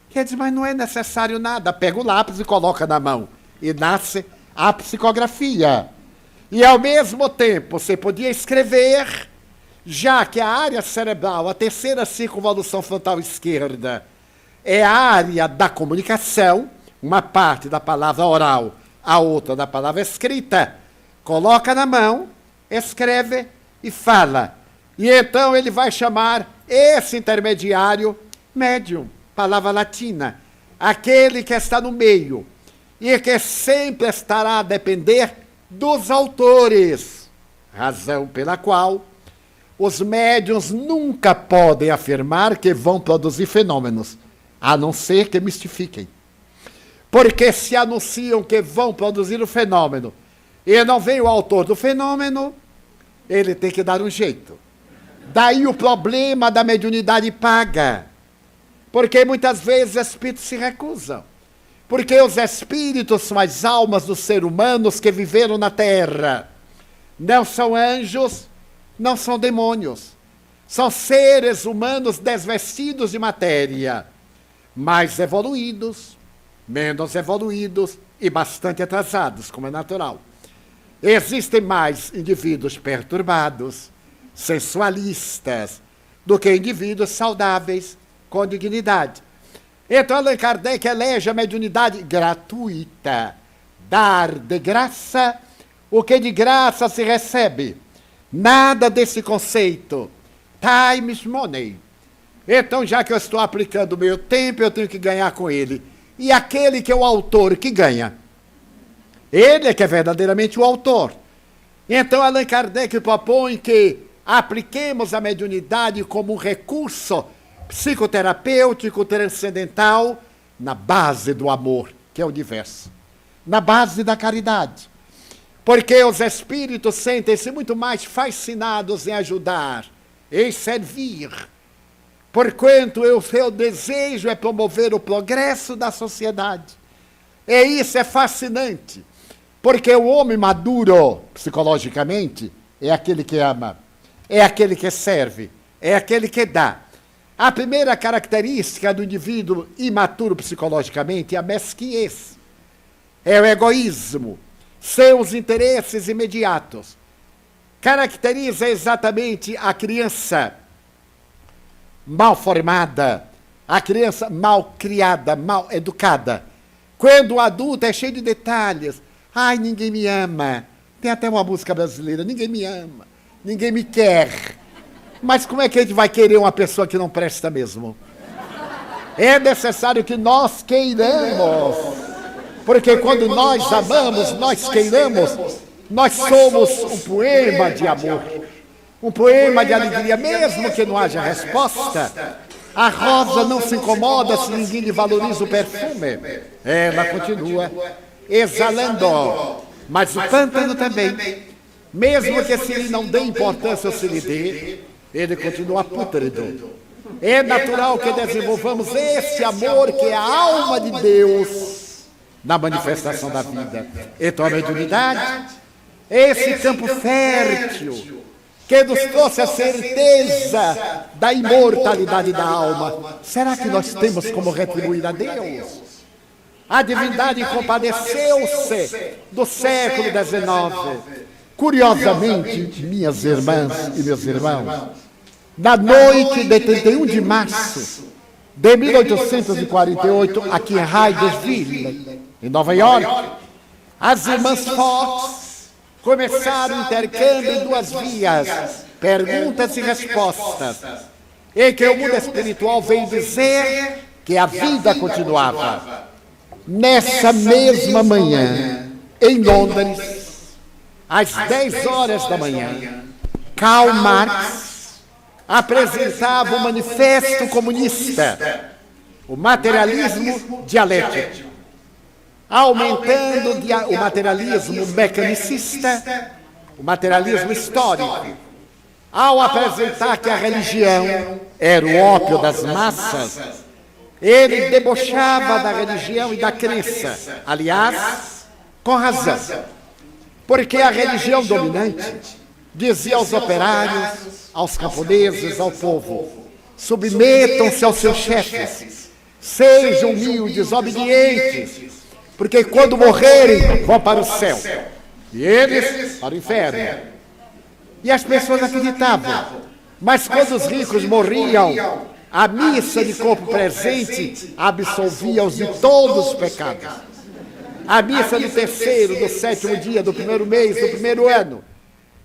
Quer dizer, mas não é necessário nada. Pega o lápis e coloca na mão. E nasce a psicografia. E ao mesmo tempo você podia escrever, já que a área cerebral, a terceira circunvolução frontal esquerda, é a área da comunicação, uma parte da palavra oral, a outra da palavra escrita. Coloca na mão, escreve e fala. E então ele vai chamar esse intermediário médium, palavra latina, aquele que está no meio e que sempre estará a depender dos autores, razão pela qual os médiuns nunca podem afirmar que vão produzir fenômenos, a não ser que mistifiquem. Porque se anunciam que vão produzir o fenômeno e não vem o autor do fenômeno, ele tem que dar um jeito. Daí o problema da mediunidade paga. Porque muitas vezes os espíritos se recusam. Porque os espíritos são as almas dos seres humanos que viveram na Terra. Não são anjos, não são demônios. São seres humanos desvestidos de matéria. Mais evoluídos, menos evoluídos e bastante atrasados, como é natural. Existem mais indivíduos perturbados, sensualistas, do que indivíduos saudáveis, com dignidade. Então Allan Kardec elege a mediunidade gratuita. Dar de graça o que de graça se recebe. Nada desse conceito. Time is money. Então, já que eu estou aplicando o meu tempo, eu tenho que ganhar com ele. E aquele que é o autor, que ganha? Ele é que é verdadeiramente o autor. Então Allan Kardec propõe que apliquemos a mediunidade como um recurso psicoterapêutico transcendental na base do amor, que é o universo, na base da caridade. Porque os espíritos sentem-se muito mais fascinados em ajudar, em servir, porquanto o seu desejo é promover o progresso da sociedade. E isso é fascinante, porque o homem maduro, psicologicamente, é aquele que ama, é aquele que serve, é aquele que dá. A primeira característica do indivíduo imaturo psicologicamente é a mesquinhez, é o egoísmo, são os interesses imediatos. Caracteriza exatamente a criança mal formada, a criança mal criada, mal educada. Quando o adulto é cheio de detalhes, ai, ninguém me ama. Tem até uma música brasileira, ninguém me ama, ninguém me quer. Mas como é que a gente vai querer uma pessoa que não presta mesmo? É necessário que nós queiramos. Porque quando nós amamos, nós queiramos, nós somos um poema de amor. Um poema de alegria, mesmo que não haja resposta. A rosa não se incomoda se ninguém lhe valoriza o perfume. Ela continua exalando. Mas o pântano também, mesmo que se lhe não dê importância ou se lhe dê, ele continua pútrido. É natural que desenvolvamos esse amor que é a alma de Deus na manifestação da vida. Então a mediunidade, esse campo fértil que nos trouxe a certeza da imortalidade da alma. Será que nós temos como retribuir a Deus? A divindade compadeceu-se do século XIX. Curiosamente, minhas irmãs e meus irmãos, na noite de 31 de março de 1848, aqui em Hydesville, em Nova York, as irmãs Fox começaram o intercâmbio em duas vias, perguntas e respostas, em que o mundo espiritual veio dizer que a vida continuava. Nessa mesma manhã, em Londres, às 10 horas da manhã, Karl Marx apresentava o Manifesto Comunista, o materialismo dialético, aumentando o materialismo mecanicista, o materialismo histórico, ao apresentar que a religião era o ópio das massas. Ele debochava da religião e da crença, aliás, com razão, porque a religião dominante dizia aos operários, aos camponeses, ao povo: submetam-se aos seus chefes, sejam humildes, obedientes, porque quando morrerem vão para o céu e eles para o inferno. E as pessoas acreditavam, mas quando os ricos morriam, a missa de corpo presente absolvia-os de todos os pecados. A missa do terceiro, do sétimo dia, do primeiro mês, do primeiro ano.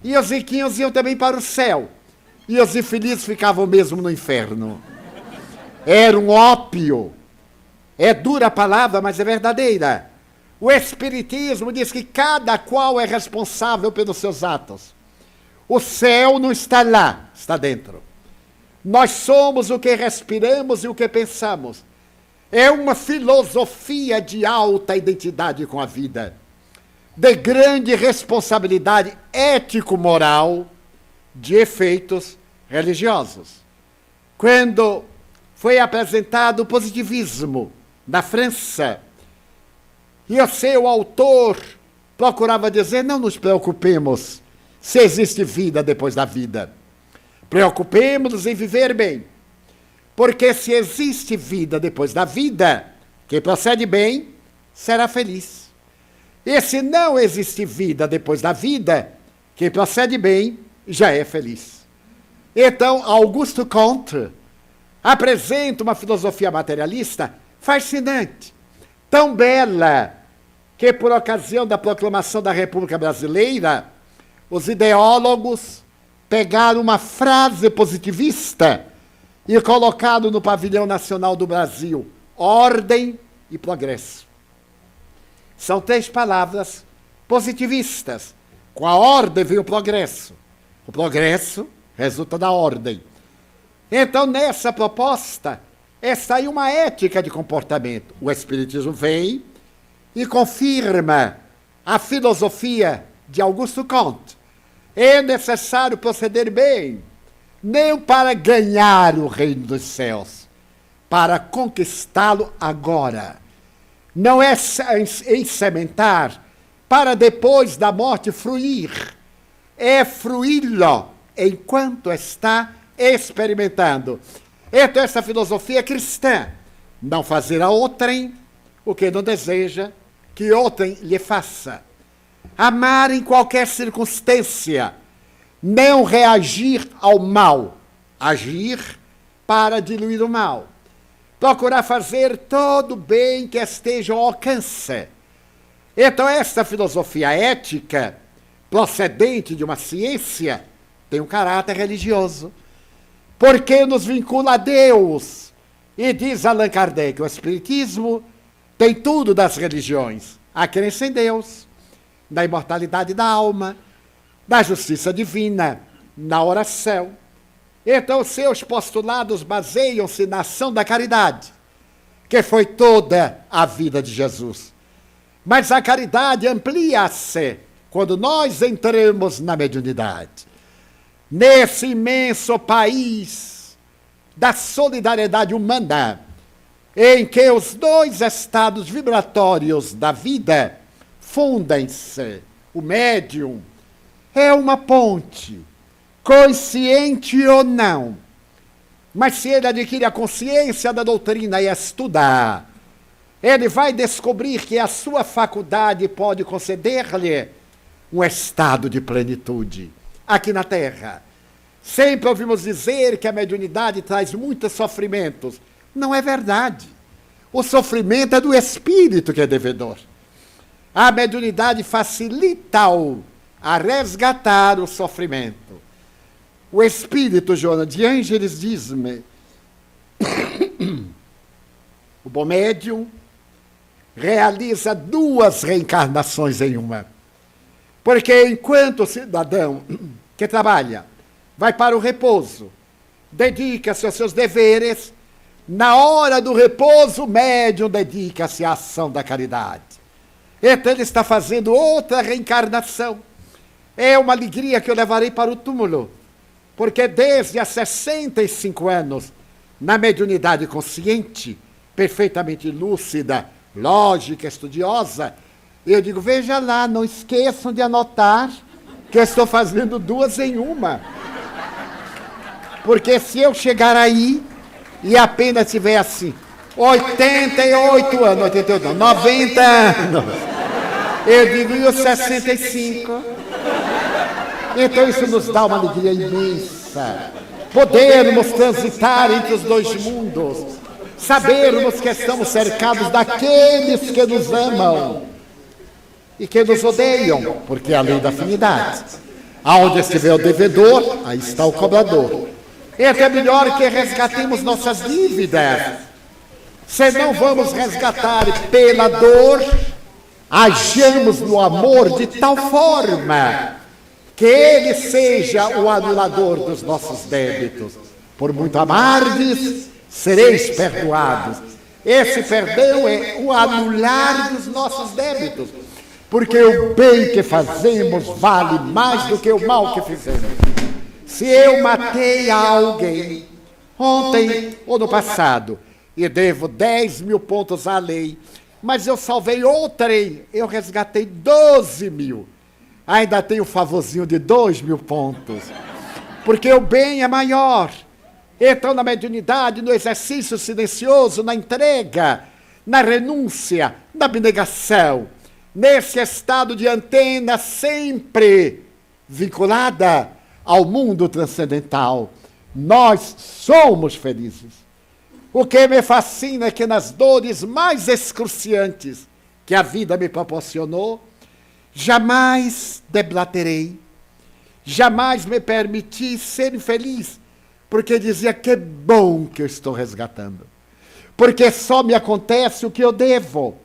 E os riquinhos iam também para o céu. E os infelizes ficavam mesmo no inferno. Era um ópio. É dura a palavra, mas é verdadeira. O Espiritismo diz que cada qual é responsável pelos seus atos. O céu não está lá, está dentro. Nós somos o que respiramos e o que pensamos. É uma filosofia de alta identidade com a vida, de grande responsabilidade ético-moral, de efeitos religiosos. Quando foi apresentado o positivismo na França, e o seu autor procurava dizer: não nos preocupemos se existe vida depois da vida. Preocupemos-nos em viver bem. Porque se existe vida depois da vida, quem procede bem será feliz. E se não existe vida depois da vida, quem procede bem já é feliz. Então, Auguste Comte apresenta uma filosofia materialista fascinante, tão bela, que por ocasião da proclamação da República Brasileira, os ideólogos pegaram uma frase positivista e colocaram no pavilhão nacional do Brasil: ordem e progresso. São 3 palavras positivistas. Com a ordem vem o progresso. O progresso resulta da ordem. Então, nessa proposta, essa aí é uma ética de comportamento. O Espiritismo vem e confirma a filosofia de Auguste Comte. É necessário proceder bem, não para ganhar o reino dos céus, para conquistá-lo agora. Não é ensementar para depois da morte fruir, é fruí-lo enquanto está experimentando. Então essa filosofia cristã: não fazer a outrem o que não deseja que outrem lhe faça. Amar em qualquer circunstância, não reagir ao mal, agir para diluir o mal. Procurar fazer todo o bem que esteja ao alcance. Então, esta filosofia ética, procedente de uma ciência, tem um caráter religioso, porque nos vincula a Deus. E diz Allan Kardec: o Espiritismo tem tudo das religiões: a crença em Deus, na imortalidade da alma, da justiça divina, na oração, Então, seus postulados baseiam-se na ação da caridade, que foi toda a vida de Jesus. Mas a caridade amplia-se quando nós entramos na mediunidade. Nesse imenso país da solidariedade humana, em que os dois estados vibratórios da vida fundem-se, o médium é uma ponte, consciente ou não. Mas se ele adquire a consciência da doutrina e estudar, ele vai descobrir que a sua faculdade pode conceder-lhe um estado de plenitude aqui na Terra. Sempre ouvimos dizer que a mediunidade traz muitos sofrimentos. Não é verdade. O sofrimento é do espírito que é devedor. A mediunidade facilita-o a resgatar o sofrimento. O espírito, Joana de Ângeles, diz-me, o bom médium realiza 2 reencarnações em uma. Porque enquanto o cidadão que trabalha vai para o repouso, dedica-se aos seus deveres, na hora do repouso o médium dedica-se à ação da caridade. Então ele está fazendo outra reencarnação. É uma alegria que eu levarei para o túmulo, porque desde há 65 anos, na mediunidade consciente, perfeitamente lúcida, lógica, estudiosa, eu digo, veja lá, não esqueçam de anotar que eu estou fazendo 2 em uma. Porque se eu chegar aí e apenas tiver assim, 88 anos, 88 não, 90 anos, eu digo, e os 65? Então isso nos dá uma alegria imensa. Podermos transitar entre os 2 mundos, sabermos que estamos cercados daqueles que nos amam e que nos odeiam, porque é a lei da afinidade. Aonde estiver o devedor, aí está o cobrador. Então é melhor que resgatemos nossas dívidas. Se não vamos resgatar pela dor, hajamos no amor de tal forma que ele seja o anulador dos nossos débitos. Por muito amardes, sereis perdoados. Esse perdão é o anular dos nossos débitos, porque o bem que fazemos vale mais do que o mal que fizemos. Se eu matei alguém ontem ou no passado e devo 10.000 pontos à lei, mas eu salvei outrem, eu resgatei 12.000. Ainda tenho o favorzinho de 2.000 pontos, porque o bem é maior. Então, na mediunidade, no exercício silencioso, na entrega, na renúncia, na abnegação, nesse estado de antena sempre vinculada ao mundo transcendental, nós somos felizes. O que me fascina é que nas dores mais excruciantes que a vida me proporcionou, jamais deblaterei, jamais me permiti ser infeliz, porque dizia que bom que eu estou resgatando, porque só me acontece o que eu devo.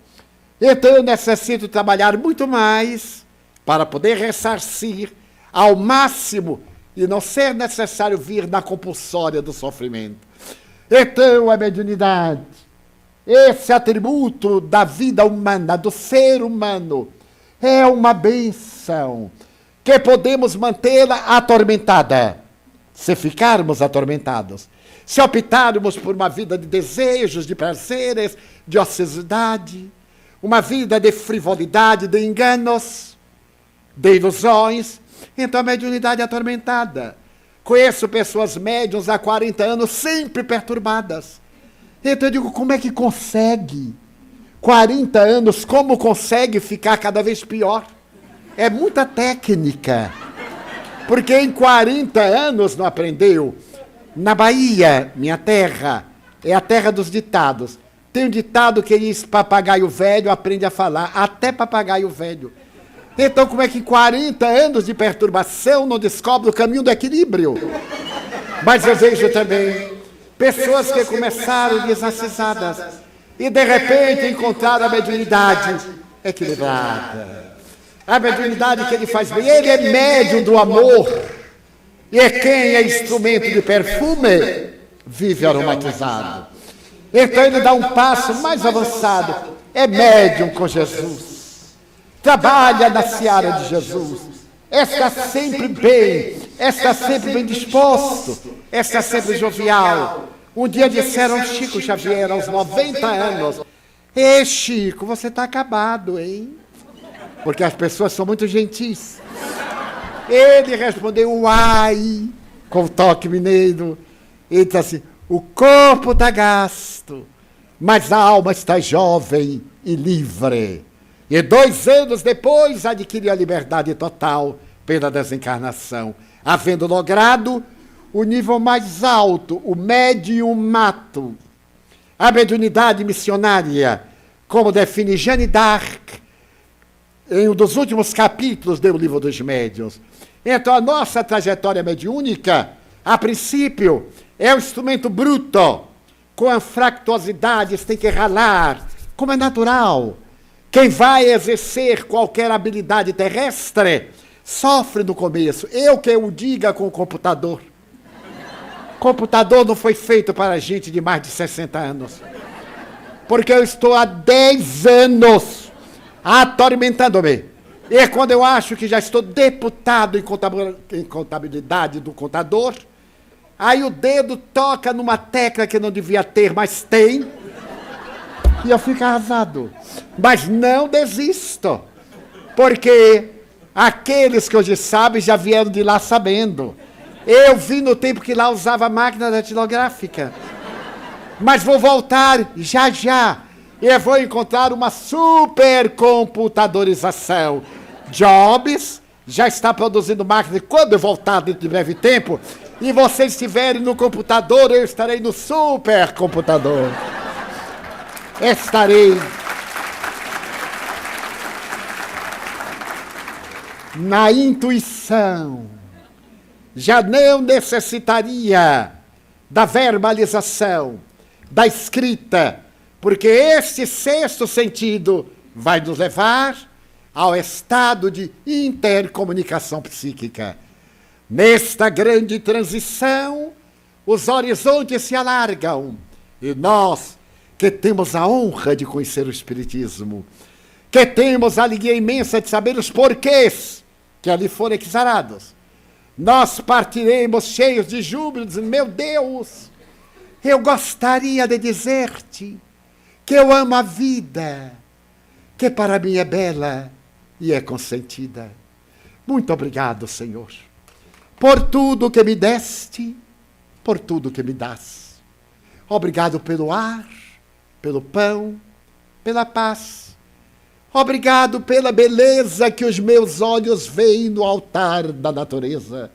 Então eu necessito trabalhar muito mais para poder ressarcir ao máximo e não ser necessário vir na compulsória do sofrimento. Então a mediunidade, esse atributo da vida humana, do ser humano, é uma bênção que podemos mantê-la atormentada, se ficarmos atormentados. Se optarmos por uma vida de desejos, de prazeres, de ociosidade, uma vida de frivolidade, de enganos, de ilusões, então a mediunidade é atormentada. Conheço pessoas médiuns há 40 anos sempre perturbadas. Então eu digo, como é que consegue? 40 anos, como consegue ficar cada vez pior? É muita técnica. Porque em 40 anos não aprendeu. Na Bahia, minha terra, é a terra dos ditados. Tem um ditado que diz, papagaio velho aprende a falar, até papagaio velho. Então como é que em 40 anos de perturbação não descobre o caminho do equilíbrio? Mas eu vejo também pessoas que começaram desacesadas e de repente encontraram a mediunidade equilibrada. A mediunidade que ele faz bem, ele é médium do amor. E quem é instrumento de perfume vive aromatizado. Então ele dá um passo mais avançado. É médium com Jesus. Trabalha na seara de Jesus. Está sempre bem. Está sempre bem disposto. Está sempre jovial. Um dia disseram Chico Xavier, aos 90 anos: Ei, Chico, você está acabado, hein? Porque as pessoas são muito gentis. Ele respondeu, uai, com o toque mineiro. Ele disse assim: o corpo está gasto, mas a alma está jovem e livre. E 2 anos depois adquiriu a liberdade total pela desencarnação, havendo logrado o nível mais alto, o mediumato, a mediunidade missionária, como define Jeanne d'Arc em um dos últimos capítulos do Livro dos Médiuns. Então, a nossa trajetória mediúnica, a princípio, é um instrumento bruto, com anfractuosidades, tem que ralar, como é natural. Quem vai exercer qualquer habilidade terrestre sofre no começo. Eu que o diga com o computador. O computador não foi feito para gente de mais de 60 anos. Porque eu estou há 10 anos atormentando-me. E quando eu acho que já estou deputado em contabilidade do contador, aí o dedo toca numa tecla que não devia ter, mas tem, e eu fico arrasado. Mas não desisto, porque aqueles que hoje sabem já vieram de lá sabendo. Eu vi no tempo que lá usava máquina datilográfica. Mas vou voltar já. E vou encontrar uma supercomputadorização. Jobs já está produzindo máquina. E quando eu voltar dentro de breve tempo, e vocês estiverem no computador, eu estarei no supercomputador. Estarei na intuição. Já não necessitaria da verbalização, da escrita, porque este 6º sentido vai nos levar ao estado de intercomunicação psíquica. Nesta grande transição, os horizontes se alargam, e nós, que temos a honra de conhecer o Espiritismo, que temos a alegria imensa de saber os porquês que ali foram exarados, nós partiremos cheios de júbilo, dizendo: meu Deus, eu gostaria de dizer-te que eu amo a vida, que para mim é bela e é consentida. Muito obrigado, Senhor, por tudo que me deste, por tudo que me dás. Obrigado pelo ar, pelo pão, pela paz. Obrigado pela beleza que os meus olhos veem no altar da natureza.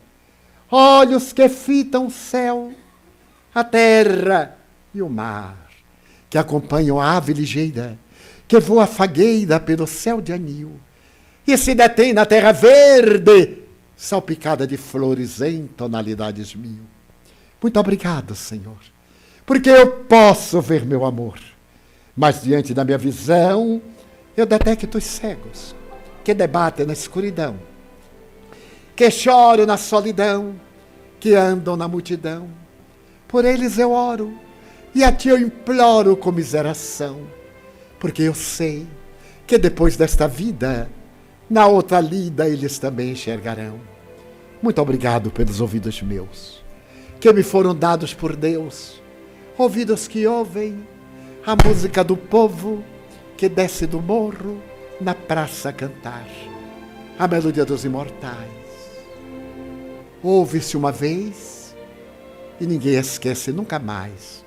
Olhos que fitam o céu, a terra e o mar, que acompanham a ave ligeira, que voa fagueira pelo céu de anil, e se detém na terra verde, salpicada de flores em tonalidades 1000. Muito obrigado, Senhor, porque eu posso ver meu amor, mas diante da minha visão, eu detecto os cegos, que debatem na escuridão, que choram na solidão, que andam na multidão. Por eles eu oro, e a ti eu imploro comiseração, porque eu sei que depois desta vida, na outra lida eles também enxergarão. Muito obrigado pelos ouvidos meus, que me foram dados por Deus, ouvidos que ouvem a música do povo, que desce do morro na praça a cantar a melodia dos imortais. Ouve-se uma vez e ninguém esquece nunca mais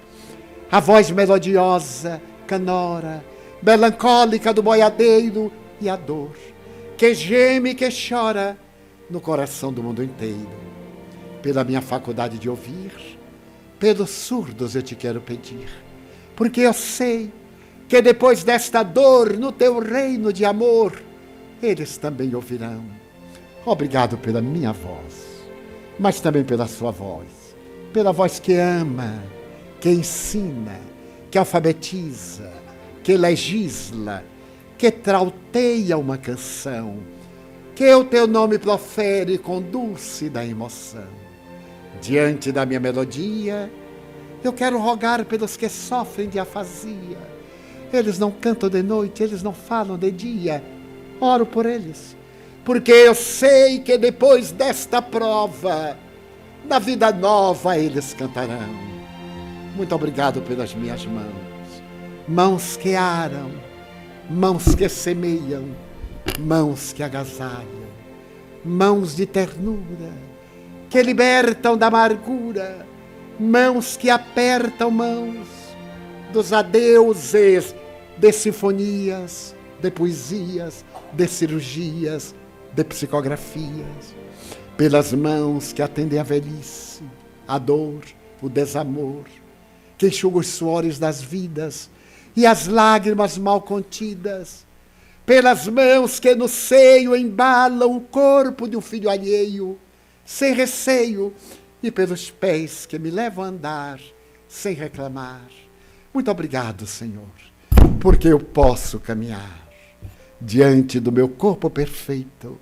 a voz melodiosa, canora, melancólica do boiadeiro e a dor que geme e que chora no coração do mundo inteiro. Pela minha faculdade de ouvir, pelos surdos eu te quero pedir, porque eu sei que depois desta dor, no teu reino de amor, eles também ouvirão. Obrigado pela minha voz, mas também pela sua voz, pela voz que ama, que ensina, que alfabetiza, que legisla, que trauteia uma canção, que o teu nome profere com dulce da emoção. Diante da minha melodia, eu quero rogar pelos que sofrem de afasia. Eles não cantam de noite, eles não falam de dia. Oro por eles, porque eu sei que depois desta prova, na vida nova eles cantarão. Muito obrigado pelas minhas mãos, mãos que aram, mãos que semeiam, mãos que agasalham, mãos de ternura, que libertam da amargura, mãos que apertam mãos dos adeuses de sinfonias, de poesias, de cirurgias, de psicografias, pelas mãos que atendem a velhice, a dor, o desamor, que enxugam os suores das vidas e as lágrimas mal contidas, pelas mãos que no seio embalam o corpo de um filho alheio, sem receio, e pelos pés que me levam a andar sem reclamar. Muito obrigado, Senhor, porque eu posso caminhar diante do meu corpo perfeito.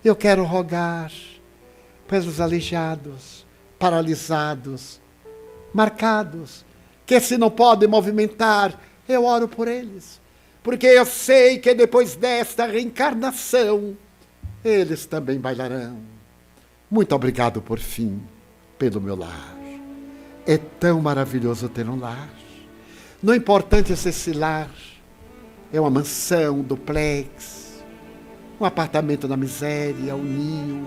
Eu quero rogar pelos aleijados, paralisados, marcados, que se não podem movimentar, eu oro por eles, porque eu sei que depois desta reencarnação, eles também bailarão. Muito obrigado, por fim, pelo meu lar. É tão maravilhoso ter um lar. Não importante se esse lar é uma mansão, duplex, um apartamento na miséria, um ninho,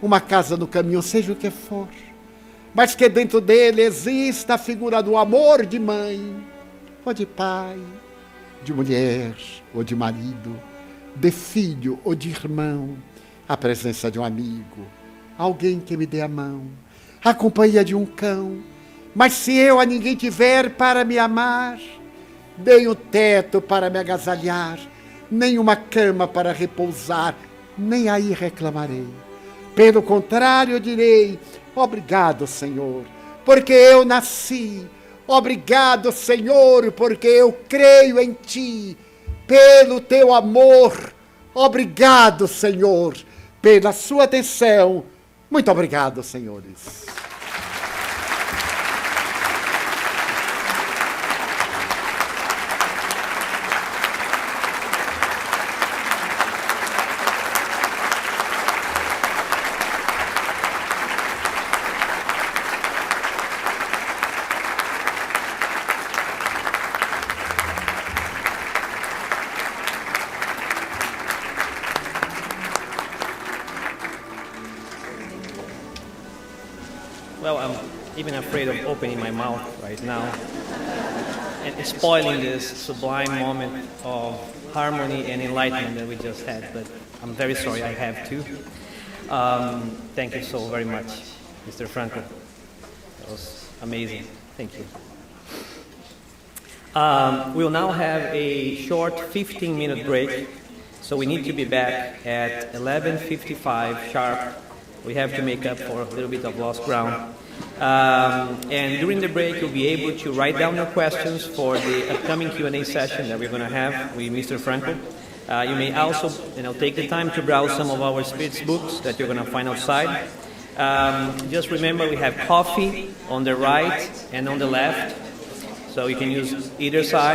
uma casa no caminho, seja o que for, mas que dentro dele exista a figura do amor de mãe, ou de pai, de mulher, ou de marido, de filho ou de irmão, a presença de um amigo, alguém que me dê a mão, a companhia de um cão. Mas se eu a ninguém tiver para me amar, nem o teto para me agasalhar, nem uma cama para repousar, nem aí reclamarei. Pelo contrário, eu direi: obrigado, Senhor, porque eu nasci. Obrigado, Senhor, porque eu creio em Ti. Pelo Teu amor. Obrigado, Senhor, pela sua atenção. Muito obrigado, senhores. Well, I'm even afraid of opening my mouth right now and spoiling this sublime moment of harmony and enlightenment that we just had, but I'm very sorry I have to. Thank you so very much, Mr. Franco. That was amazing. Thank you. We'll now have a short 15-minute break, so we need to be back at 11:55 sharp. We have to make up for a little bit of lost ground. And during the break, you'll be able to write down your questions for the upcoming Q&A session that we're going to have with Mr. Franco. You may also, take the time to browse some of our spirits books that you're going to find outside. Just remember, we have coffee on the right and on the left, so you can use either side.